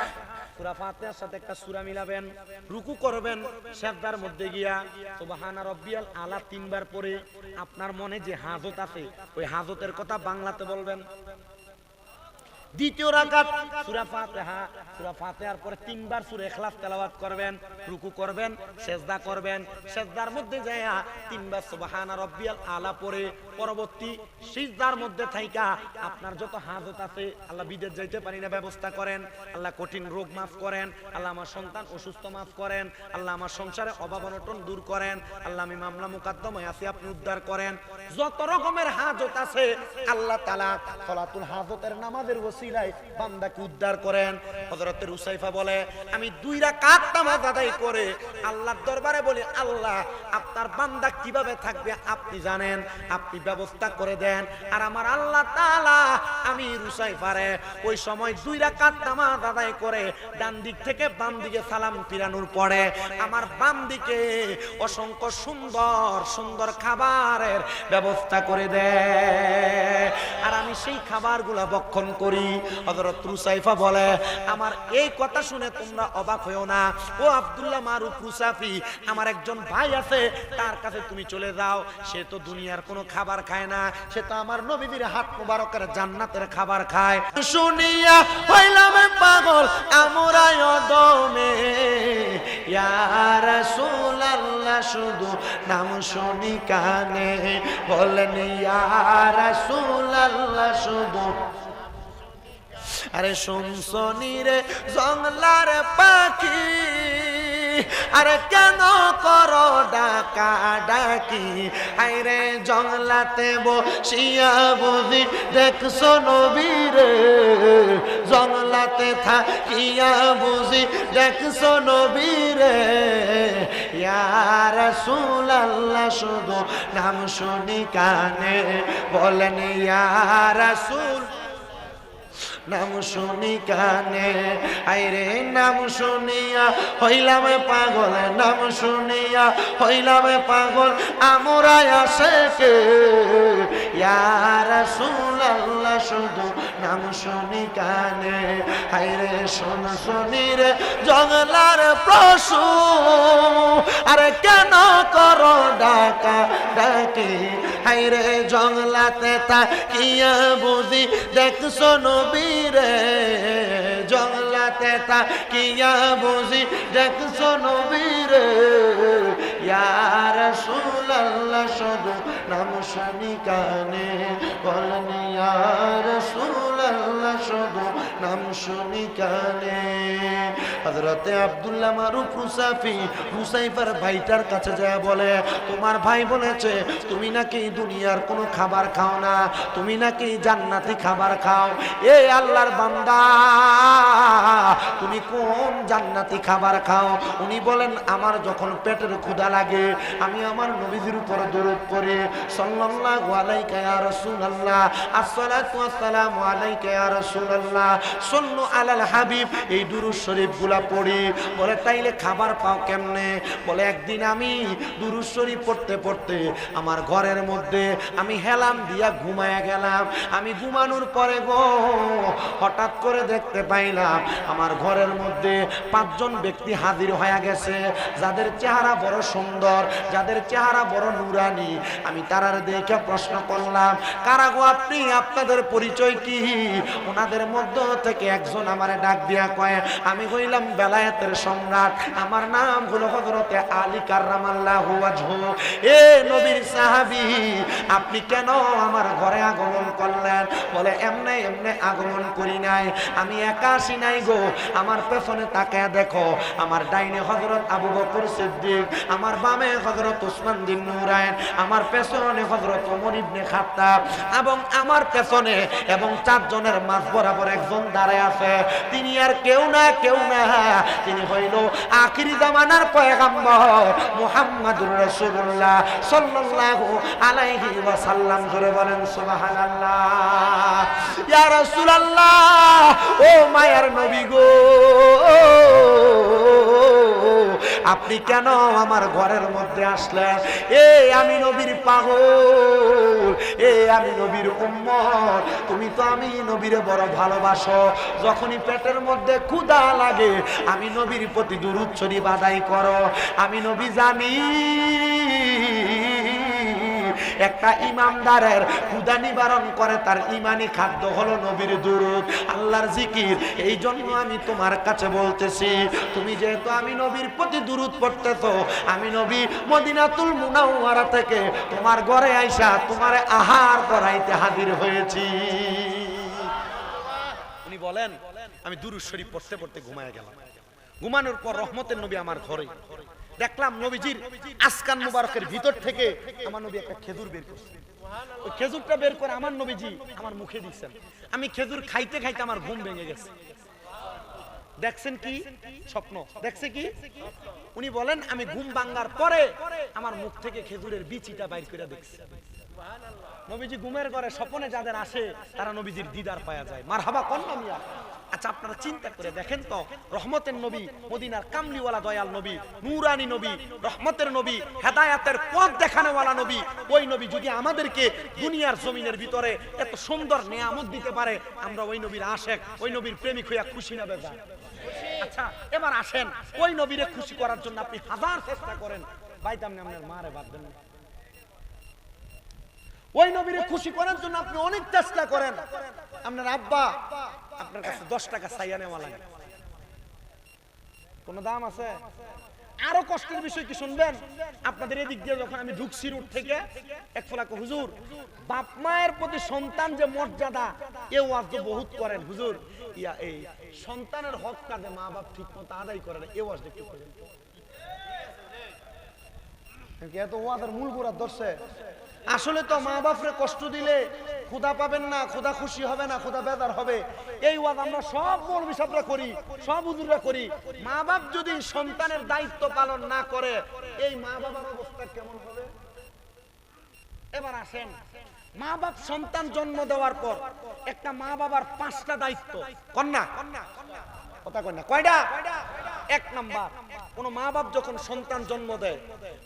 Speaker 1: সূরা ফাতিহার সাথে একটা সূরা মিলাবেন, রুকু করবেন, সিজদার মধ্যে গিয়া সুবহান রাব্বিয়াল আলা 3 বার পড়ে আপনার মনে যে হাজত আছে ওই হাজতের কথা বাংলাতে বলবেন। দ্বিতীয় রাকাত সূরা ফাতিহা, সূরা ফাতিহার পরে 3 বার সূরা ইখলাস তেলাওয়াত করবেন, রুকু করবেন, সিজদা করবেন, সিজদার মধ্যে যায়া 3 বার সুবহান রাব্বিয়াল আলা পড়ে পরবর্তী সিজদার মধ্যে থাইকা আপনার যত হাজত আছে, আল্লাহ বিদেশ যাইতে পারি না ব্যবস্থা করেন, আল্লাহ কঠিন রোগ মাফ করেন, আল্লাহ আমার সন্তান অসুস্থ মাফ করেন, আল্লাহ আমার সংসারে অভাব অনটন দূর করেন, আল্লাহ আমি মামলা মুকদ্দমায় আছি আপনি উদ্ধার করেন। যত রকমের হাজত আছে আল্লাহ তাআলা সলাতুল হাজতের নামাজের ওসিলায় বান্দাকে উদ্ধার করেন। হযরত রুসাইফা বলে, আমি 2 রাকাত নামাজ আদায় করে আল্লাহর দরবারে বলি, আল্লাহ আপনার বান্দা কিভাবে থাকবে আপনি জানেন, আপনি ব্যবস্থা করে দেন। আর আমার আল্লাহ তাআলা আমি রুসাইফারে ওই সময় 2 রাকাত নামাজ আদায় করে ডান দিক থেকে বাম দিকে সালাম ফিরানোর পরে আমার বাম দিকে অসংখ্য সুন্দর সুন্দর খাবারের ব্যবস্থা করে দেয়, আর আমি সেই খাবারগুলা ভক্ষণ করি। হযরত রুসাইফা বলে, আমার এই কথা শুনে তোমরা অবাক হইও না। ও আব্দুল্লাহ মারুফ রুসাফি, আমার একজন ভাই আছে, তার কাছে তুমি চলে যাও। সে তো দুনিয়ার কোনো খাবার খায় না, সে তো আমার নবীদের হাত মুবারকের জান্নাতের খাবার খায়। শুনিয়া হইলাম পাগল আমরাই অদমে, ইয়া রাসূলুল্লাহ শুধু নাম শুনি কানে, বলেন ইয়া রাসূলুল্লাহ শুধু। আরে শুনছনি রে জংলার পাখি, আরে কেন করো ডাকা ডাকি, আইরে জঙ্গলাতে বসিয়া বুঝি দেখছো নবীরে, জঙ্গলাতে থাকিয়া বুঝি দেখছো নবীরে। ইয়া রাসূলুল্লাহ শুধু নাম শুনি কানে বলেন ইয়া রাসূল, নাম শুনি কানে, আইরে নাম শুনিয়া হইলাম পাগল, নাম শুনিয়া হইলাম পাগল আমরা আশেকে। ইয়া রাসূলুল্লাহ শুধু নাম শুনি কানে, আইরে শোন শুনি রে জঙ্গলার পশু, আরে কেন করো ডাকা ডাকি, আইরে জঙ্গলাতে তাকিয়া বুঝি দেখছো নবীরে, জঙ্গলাতে তাকিয়া বুঝি দেখছো নবীরে। ইয়া রাসূলুল্লাহ শুধু নাম শুনি কানে বলেন ইয়া রাসূলুল্লাহ শুধু নাম শুনি কানে। হযরতে আব্দুল্লাহ মারুফ রুসাফি হুসাইফার ভাইটার কাছে যায় বলে, তোমার ভাই বলেছে তুমি নাকি দুনিয়ার কোনো খাবার খাও না, তুমি নাকি জান্নাতি খাবার খাও। এ আল্লাহর বান্দা, তুমি কোন জান্নাতি খাবার খাও? উনি বলেন, আমার যখন পেটের ক্ষুধা লাগে আমি আমার নবীজির উপর দরুদ পড়ি, সাল্লাল্লাহু আলাইকা ইয়া রাসূলুল্লাহ, আসসালাতু ওয়াসসালামু আলাইকা ইয়া রাসূলুল্লাহ, সাল্লু আলাল হাবিব, এই দুরূদ শরীফগুলা পড়ি। বলে তাইলে খাবার পাও কেমনে? বলে একদিন আমি দুরূদ শরীফ পড়তে পড়তে আমার ঘরের মধ্যে আমি হেলাম দিয়া ঘুমায়া গেলাম। আমি ঘুমানোর পরে গো হঠাৎ করে দেখতে পাইলাম আমার ঘরের মধ্যে 5 জন ব্যক্তি হাজির হয়ে গেছে, যাদের চেহারা বড় সুন্দর, যাদের চেহারা বড় নুরানি। আমি তারার দেখে প্রশ্ন করলাম, কারা গো আপনি, আপনাদের পরিচয় কি? ওনাদের মধ্য থেকে একজন আমারে ডাক দিয়া কয়, আমি হইলাম বেলায়েতের সম্রাট, আমার নাম হলো হযরতে আলী কাররামাল্লাহু ওয়াজহু। এ নবীর সাহাবী, আপনি কেন আমার ঘরে আগমন করলেন? বলে এমনে এমনে আগমন করি নাই, আমি একা আসি নাই গো, আমার পেছনে তাকায় দেখো, আমার ডাইনে হযরত আবু বকর সিদ্দিক, আমার বামে হযরত উসমান বিন নুরাইন, আমার পেছনে হযরত ওমর ইবনে খাত্তাব, এবং আমার পেছনে এবং 4 জনের মাঝ বরাবর একজন দাঁড়ায় আছে। তিনি আর কেউ না তিনি হইল আখির জামানার পয়গম্বর মুহাম্মদুর রাসূলুল্লাহ সাল্লাল্লাহু আলাইহি ওয়াসাল্লাম। জোরে বলেন সুবহানাল্লাহ। ইয়া রাসূলুল্লাহ, ও মায়ার নবী গো, আপনি কেন আমার ঘরের মধ্যে আসলেন? আমি নবীর পাগল, আমি নবীর উম্মত, তুমি তো আমি নবীরে বড় ভালোবাসো। যখনই পেটের মধ্যে ক্ষুধা লাগে আমি নবীর প্রতি দুরূদ শরীফ আদায় করো। আমি নবী জানি একটা ইমানদারের ক্ষুধা নিবারণ করে তার ইমানি খাদ্য হলো নবীর দুরূদ, আল্লাহর জিকির। এই জন্য আমি তোমার কাছে বলতেছি, তুমি যেহেতু আমি নবীর প্রতি দুরূদ পড়তেছো, আমি নবী মদিনাতুল মুনাওয়ারা থেকে তোমার ঘরে আইসা তোমারে আহার করাইতে হাজির হয়েছি। উনি বলেন, আমি দুরূদ শরীফ পড়তে পড়তে ঘুমায় গেলাম। ঘুমানোর পর রহমতের নবী আমার ঘরে দেখলাম, নবীজির আসকান মুবারকের ভিতর থেকে আমার নবী একটা খেজুর বের করছেন। ওই খেজুরটা বের করে আমার নবীজি আমার মুখে দিচ্ছেন। আমি খেজুর খাইতে খাইতে আমার ঘুম ভেঙে গেছে। দেখছেন কি স্বপ্ন? দেখছে কি? উনি বলেন, আমি ঘুম ভাঙার পরে আমার মুখ থেকে খেজুরের বিচিটা বাইর করে দেখছি। নবীজি ঘুমের ঘরে স্বপ্নে যাদের আসে তারা নবীজির দিদার পাওয়া যায়। মারহাবা কন্যা মিয়া। আচ্ছা, আপনারা চিন্তা করে দেখেন তো, রহমতের নবী, মদিনার কামলিওয়ালা দয়াল নবী, নূরানী নবী, রহমতের নবী, হেদায়েতের পথ দেখানোওয়ালা নবী, ওই নবী যদি আমাদেরকে দুনিয়ার জমিনের ভিতরে এত সুন্দর নেয়ামত দিতে পারে, আমরা ওই নবীর আশেক, ওই নবীর প্রেমিক হইয়া খুশি না বেজার? আচ্ছা, এবার আসেন, ওই নবীরে খুশি করার জন্য আপনি হাজার চেষ্টা করেন, পাইতাম না আপনার মারে বাদ দেন। ওই নবীরে খুশি করার জন্য আপনি অনেক চেষ্টা করেন, আপনার আব্বা আপনার কাছে 10 টাকা চাইয়া নেওয়া লাগে, কোন দাম আছে? আরো কষ্টের বিষয় কি শুনবেন? আপনাদের এদিক দিয়ে যখন আমি ঢুকছি রোড থেকে, এক ফলাক হুজুর, বাপ মায়ের প্রতি সন্তান যে মর্যাদা, এ ওয়াজ তো বহুত করেন হুজুর, এই সন্তানের হক কাজে মা বাপ ঠিক মতো আদায় করে না, এ ওয়াজ একটু করেন। এত ওয়াজের মূল গোড়ার ধরছে। আসলে তো মা বাপরে কষ্ট দিলে খোদা পাবেন না, খোদা খুশি হবে না, খোদা বেজার হবে। এই ওয়াজ আমরা সব মৌলবি সাহেবরা করি, সব হুজুররা করি। মা বাপ যদি সন্তানের দায়িত্ব পালন না করে এই মা বাবার অবস্থা কেমন হবে? এবার আসেন, মা বাপ সন্তান জন্ম দেওয়ার পর একটা মা বাবার 5টা দায়িত্ব। কন্যা কথা কন্যা কয়টা? 1 নাম্বার, কোন মা বাপ যখন সন্তান জন্ম দেয়,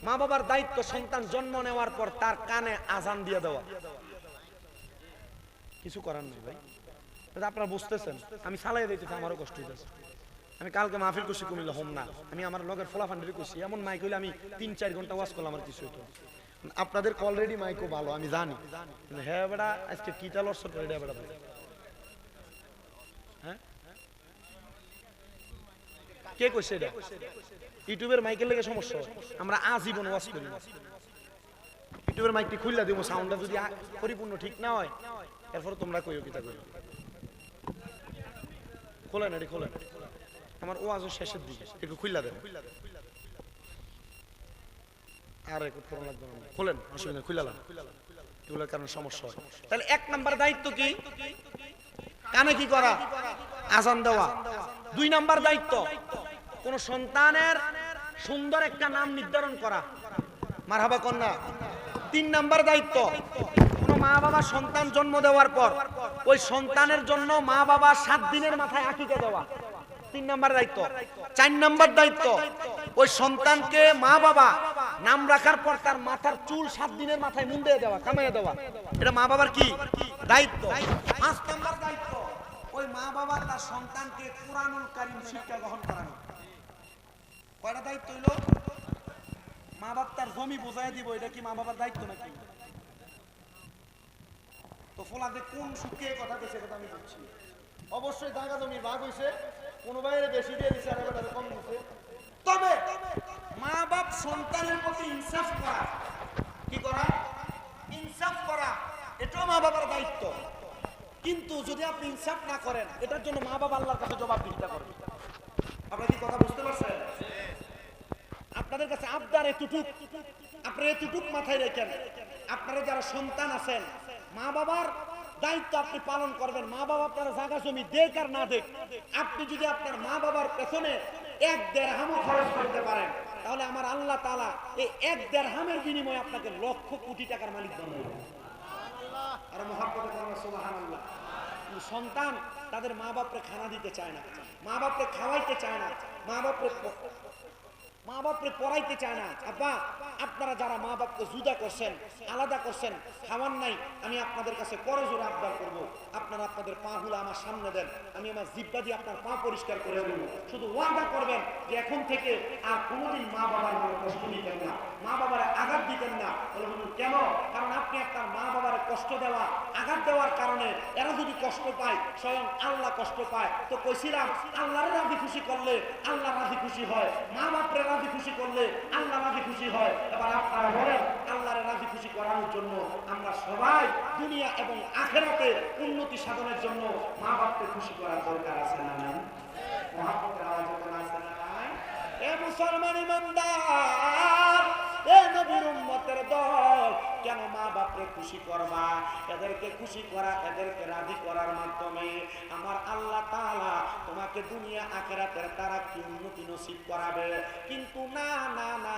Speaker 1: মা বাবার দায়িত্ব সন্তান জন্ম নেওয়ার পর তার কানে আজান দিয়ে দেওয়া। কিছু করার নেই ভাই, আপনারা বুঝতেছেন। আমি চালাই দিতেছি, আমারও কষ্ট হইতেছে। আমি কালকে মাহফিল করছি কুমিল্লা হোম না, আমি আমার লগের ফলাফান্ডি করছি। এমন মাইক হইলে আমি 3-4 ঘন্টা ওয়াজ করলাম, আমার কিছু হইতো। আপনাদের অলরেডি মাইকও ভালো আমি জানি, কিন্তু হ্যাঁ বেড়া আজকে কিটা লড়ছর করে বেড়া ভাই। হ্যাঁ কে কইছে এটা? ইউটিউবের মাইকের লেগে সমস্যা, আমরা আজীবন ওয়াজ করি না। ইউটিউবের মাইকটি খুললা দিব, সাউন্ডটা যদি পরিপূর্ণ ঠিক না হয় এরপর তোমরা কইও কিতা কইও। খোলেন এটি খোলেন, আমার ওয়াজের শেষের দিকে একটু খুললা দেন। আর একটু ফোন লাগবে না, খোলেন, অসুবিধা খুললা না, এগুলোর কারণে সমস্যা হয়। তাহলে 1 নাম্বার দায়িত্ব কি? কানে কি করা? আজান দেওয়া। 2 নাম্বার দায়িত্ব কোন সন্তানের সুন্দর একটা নাম নির্ধারণ করা, মারহাবা কন্যা। 3 নাম্বার দায়িত্ব কোন মা বাবা সন্তান জন্ম দেওয়ার পর ওই সন্তানের জন্য মা বাবা 7 দিনের মাথায় আকিকা দেওয়া, 3 নাম্বার দায়িত্ব। 4 নাম্বার দায়িত্ব ওই সন্তানকে মা বাবা নাম রাখার পর তার মাথার চুল 7 দিনের মাথায় মুন্ডে দেওয়া, কামাইয়া দেওয়া। এটা মা বাবার কি দায়িত্ব। 5 নাম্বার দায়িত্ব ওই মা বাবা তার সন্তানকে কুরআনুল কারীম শিক্ষা গ্রহণ করানো। কয়টা দায়িত্ব হইল? মা বাপ তার জমি বোঝাই দিব, এটা কি মা বাবার দায়িত্ব নাকি? তো ফলাতে কোন সুখে কথা কইছে কথা আমি বলছি। অবশ্যই জায়গা জমির ভাগ হইছে, কোন বাইরে বেশি দিয়ে দিছে আর একটা কম দিছে। তবে মা বাপ সন্তানের প্রতি ইনসাফ করা, কি করা? ইনসাফ করা, এটাও মা বাবার দায়িত্ব। কিন্তু যদি আপনি ইনসাফ না করেন এটার জন্য মা বাবা আল্লাহর কাছে জবাবদিহিতা করবে। আপনারা কি কথা বুঝতে পারছেন? আপনাদের কাছে আবদার এতটুক, আপনারা এতটুক মাথায় রেখেন, আপনারা যারা সন্তান আছেন মা বাবার দায়িত্ব আপনি পালন করবেন। মা বাবা আপনারা জায়গা জমি দেখ আর না দেখ, আপনি যদি আপনার মা বাবার পেছনে 1 দিরহামও খরচ করতে পারেন তাহলে আমার আল্লাহ তাআলা এই 1 দিরহামের বিনিময়ে আপনাকে লক্ষ কোটি টাকার মালিক বানাবেন। আর মুহাব্বতে বলেন সুবহানাল্লাহ। সন্তান তাদের মা বাপরে খানা দিতে চায় না, মা বাপরে খাওয়াইতে চায় না, মা বাপরে পড়াইতে চায় না। আব্বা আপনারা যারা মা বাপকে জুদা করছেন, আলাদা করছেন, খাওয়ান নাই, আমি আপনাদের কাছে করজোরে আবদার করব, আপনারা আপনাদের পা গুলো আমার সামনে দেন, আমি আমার জিহ্বা দিয়ে আপনার পা পরিষ্কার করে দেব। শুধু ওয়াদা করবেন যে এখন থেকে আর কোনোদিন মা বাবার মনে কষ্ট দিতেন না, মা বাবার আঘাত দিতেন না। কেন? কারণ আপনি আপনার মা বাবার কষ্ট দেওয়া, আঘাত দেওয়ার কারণে এরা যদি কষ্ট পায় স্বয়ং আল্লাহ কষ্ট পায়। তো কইছিলাম আল্লাহর রাজি খুশি করলে আল্লাহ রাজি খুশি হয়, মা বাপরে রাজি খুশি করলে আল্লাহ রাজি খুশি হয়। এবার আপনারা বলেন আল্লাহর রাজি খুশি করার জন্য আমরা সবাই দুনিয়া এবং আখিরাতে উন্নতি সাধনের জন্য মা বাপকে খুশি করার দরকার আছে না নাই? মুহাব্বতের আওয়াজ আছে না নাই? এ মুসলমান ইমানদার, এ নবীর উম্মতের দল, কেন মা বাপরে খুশি করবা? এদেরকে খুশি করা, এদেরকে রাজি করার মাধ্যমে আমার আল্লাহ তাআলা তোমাকে দুনিয়া আখিরাতের তারাক্কি উন্নতি নসিব করাবে। কিন্তু না না না,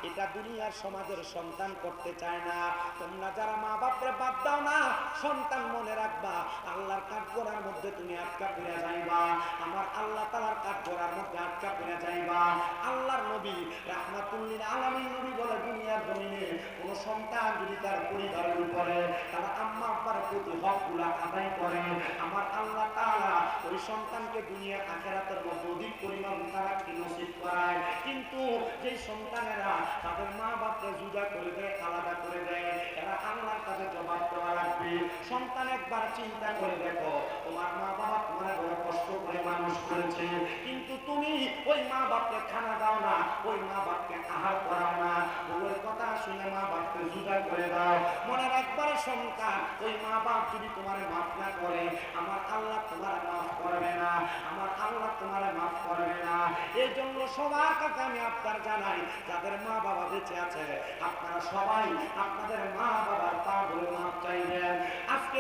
Speaker 1: এটা দুনিয়ার সমাজের সন্তান করতে চায় না। তোমরা যারা মা বাপরে বাদ দাও না, সন্তান মনে রাখবা আল্লাহর কাঠগড়ার মধ্যে তুমি আটকা পড়ে যাইবা, আমার আল্লাহ তাআলার কাঠগড়ার মধ্যে আটকা পড়ে যাইবা। আল্লাহর নবী রাহমাতুল লিল আলামিন নবী বলে দুনিয়ার জমিনে কোন সন্তান যদি তার পরিবারের উপরে তার আম্মা আব্বার প্রতি হকগুলা আদায় করে, আমার আল্লাহ তাআলা ওই সন্তানকে দুনিয়া আখিরাতের মধ্যে অধিক পরিমাণ তারাক্কি নসিব করায়। কিন্তু যে সন্তানেরা তাদের মা বাপকে জুদা করে দেয়, আলাদা করে দেয়, এরা আল্লাহর কাছে জবাব দেওয়া লাগবে। সন্তানের একবার চিন্তা করে দেখো, তোমার মা বাবা তোমার বড় কষ্ট করে মানুষ করেছে, কিন্তু তুমি ওই মা বাপকে খানা দাও না, ওই মা বাপকে আহার করাও না, বউয়ের কথা শুনে মা বাপকে জুদা করে দাও। মনে রাখবার সন্তান, ওই মা বাপ যদি তোমার মাফ না করে, আমার আল্লাহ তোমার মাফ করবে না, আমার আল্লাহ তোমার মাফ করবে না। এই জন্য সবার কাছে আমি আপনার জানাই, যাদের মা বাবা বেঁচে আছে, আপনারা সবাই আপনাদের মা বাবার পা ধরে মাফ চাইবেন। আজকে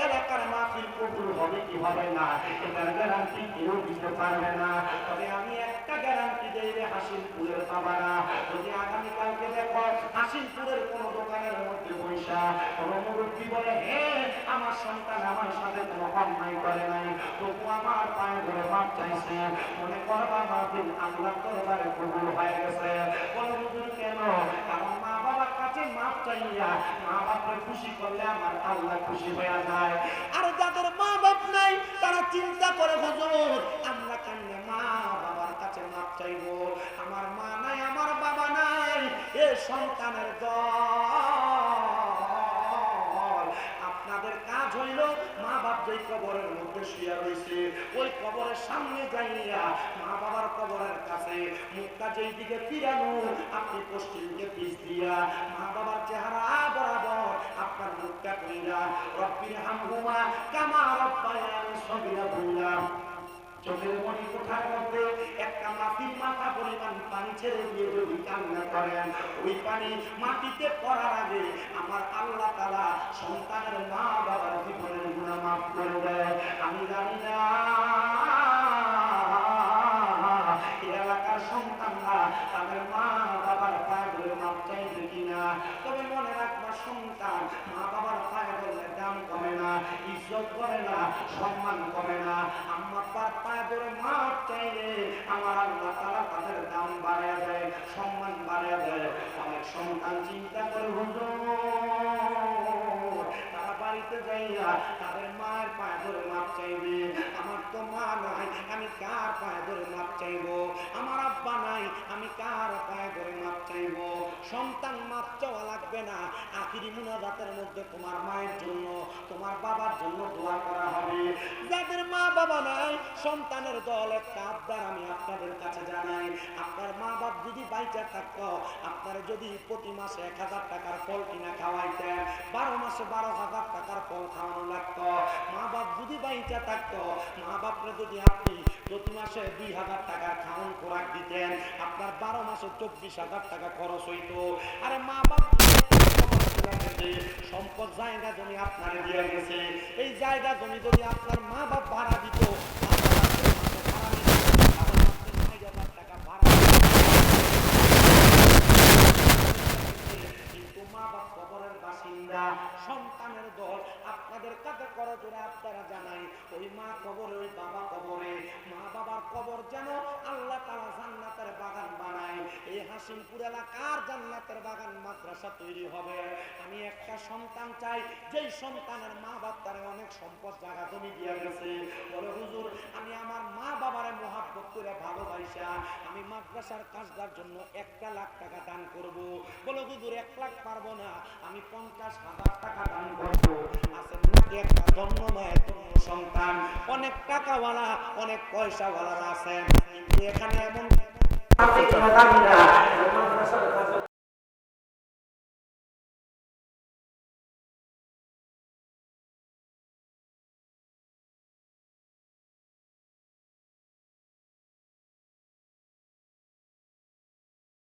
Speaker 1: এলাকার মাহফিল কবুল হবে কি হবে না, এটার গ্যারান্টি কেউ দিতে পারবে না। তবে আমি একটা গ্যারান্টি দেই রে হাসিমপুরের বাবারা, যদি আগামীকালকে দেখো হাসিমপুরের কোন দোকানের মধ্যে পয়সা কোন মুরব্বী বলে, হ্যাঁ আমার সন্তান আমার সাথে কোনো অন্যায় করে নাই, তবু আমার পায়ে ধরে মাপ চাইছে, মনে করবা মাহফিল আল্লাহ দরবারে কবুল হয়ে গেছে। বলো হুজুর কেন? কারণ মা বাবার কাছে মাপ চাইয়া মা বাপকে খুশি করলে আমার আল্লাহ খুশি হয়ে যায়। আর যাদের মা বাপ নাই তারা চিন্তা করে, হুজুর আমরা কেমনে মা বাবার কাছে মাপ চাইবো, আমার মা নাই আমার বাবা নাই, এ সন্তানের দল। আপনাদের কাজ হইল মা বাপ যেই কবরের মধ্যে শুয়ে রয়েছে, ওই কবরের সামনে যাইয়া মা বাবার কবরের কাছে মুখটা যেই দিকে ফিরানো, আপনি পশ্চিম দিকে পিছ দিয়া মা বাবার চেহারা বরাবর আপনার মুখটা কইরা রব্বির হামহুমা কামা রব্বায়ানি সগীরা বললাম। চোখের মনি কোঠার মধ্যে একটা মাটির মাথা পরিমাণ পানি ছেড়ে দিয়ে যদি কান্না করেন, ওই পানি মাটিতে পড়ার আগে আমার আল্লাহ তাআলা সন্তানের মা বাবার জীবনের গুনাহ মাফ করে দেয়। আমি জানি না এলাকার সন্তানরা তাদের মা বাবার পায়ে ধরে মাপ চাইবে কিনা, তবে মনে রাখবা সন্তান মা বাবার পায়ে ধরলে দাম কমে না, ইজ্জত করে না, সম্মান কমে না। আম্মা বাবার পায়ে ধরে মাপ চাইলে আমার আল্লাহ তাআলা তাদের দাম বাড়ায় দেয়, সম্মান বাড়ায় দেয়। অনেক সন্তান চিন্তা করে, হুজুর তারা বাড়িতে যাইয়া তাদের মায়ের পায়ে ধরে মাপ চাইবে, আমার তো মা নাই আমি কার পায়ে ধরে মাপ চাইবো, আমার আব্বা নাই আমি কার পায়ে ধরে মাপ চাইবো। সন্তান মাপ চাওয়া লাগবে না, আখিরি মুনাজাতের মধ্যে তোমার মায়ের জন্য তোমার বাবার জন্য দোয়া করা হবে। যাদের মা বাবা নাই সন্তানের দল একটা আবদার আমি আপনাদের কাছে জানাই, আপনার মা বাপ যদি বাইচা থাকতো, আপনার যদি প্রতি মাসে 1000 টাকার ফল কিনা খাওয়াইতেন, 12 মাসে 12,000 টাকার ফল খাওয়ানো লাগতো। মা বাপ যদি বাইচা থাকতো, মা বাপরে যদি আপনি প্রতি মাসে 2000 টাকার খাওয়ান খোরাক দিতেন, আপনার 12 মাসে 24,000 টাকা খরচ হইতো। আরে মা বাপ সম্পদ জায়গা জমি আপনারে দিয়ে গেছে, এই জায়গা জমি যদি আপনার মা বাপ ভাড়া দিত, কিন্তু মা বাপ কবরের বাসিন্দা, সন্তানের দল। আপনাদের কাছে করজোড়ে আপনারা জানাই, ওই মা কবরে ওই বাবা কবরে, মা বাবার কবর যেন আল্লাহ তাআলা জান্নাতের বাগান বানায়। এই হাসিমপুর এলাকার জান্নাতের বাগান মাদ্রাসা তৈরি হবে। আমি একটা সন্তান চাই, যেই সন্তানের মা বাপ তারে অনেক সম্পদ জায়গা জমি দিয়ে গেছে, বলে হুজুর আমি আমার মা বাবারে মহাব্বত করে ভালোবাসা আমি মাদ্রাসার কাজটার জন্য 1 লাখ টাকা দান করব। বলে হুজুর 1 লাখ পারবো না, আমি 50,000 টাকা দান করবো। আছেন নাকি একটা ধন্যবাদ সন্তান, অনেক টাকাওয়ালা অনেক পয়সাওয়ালা আছেন, কিন্তু এখানে এমন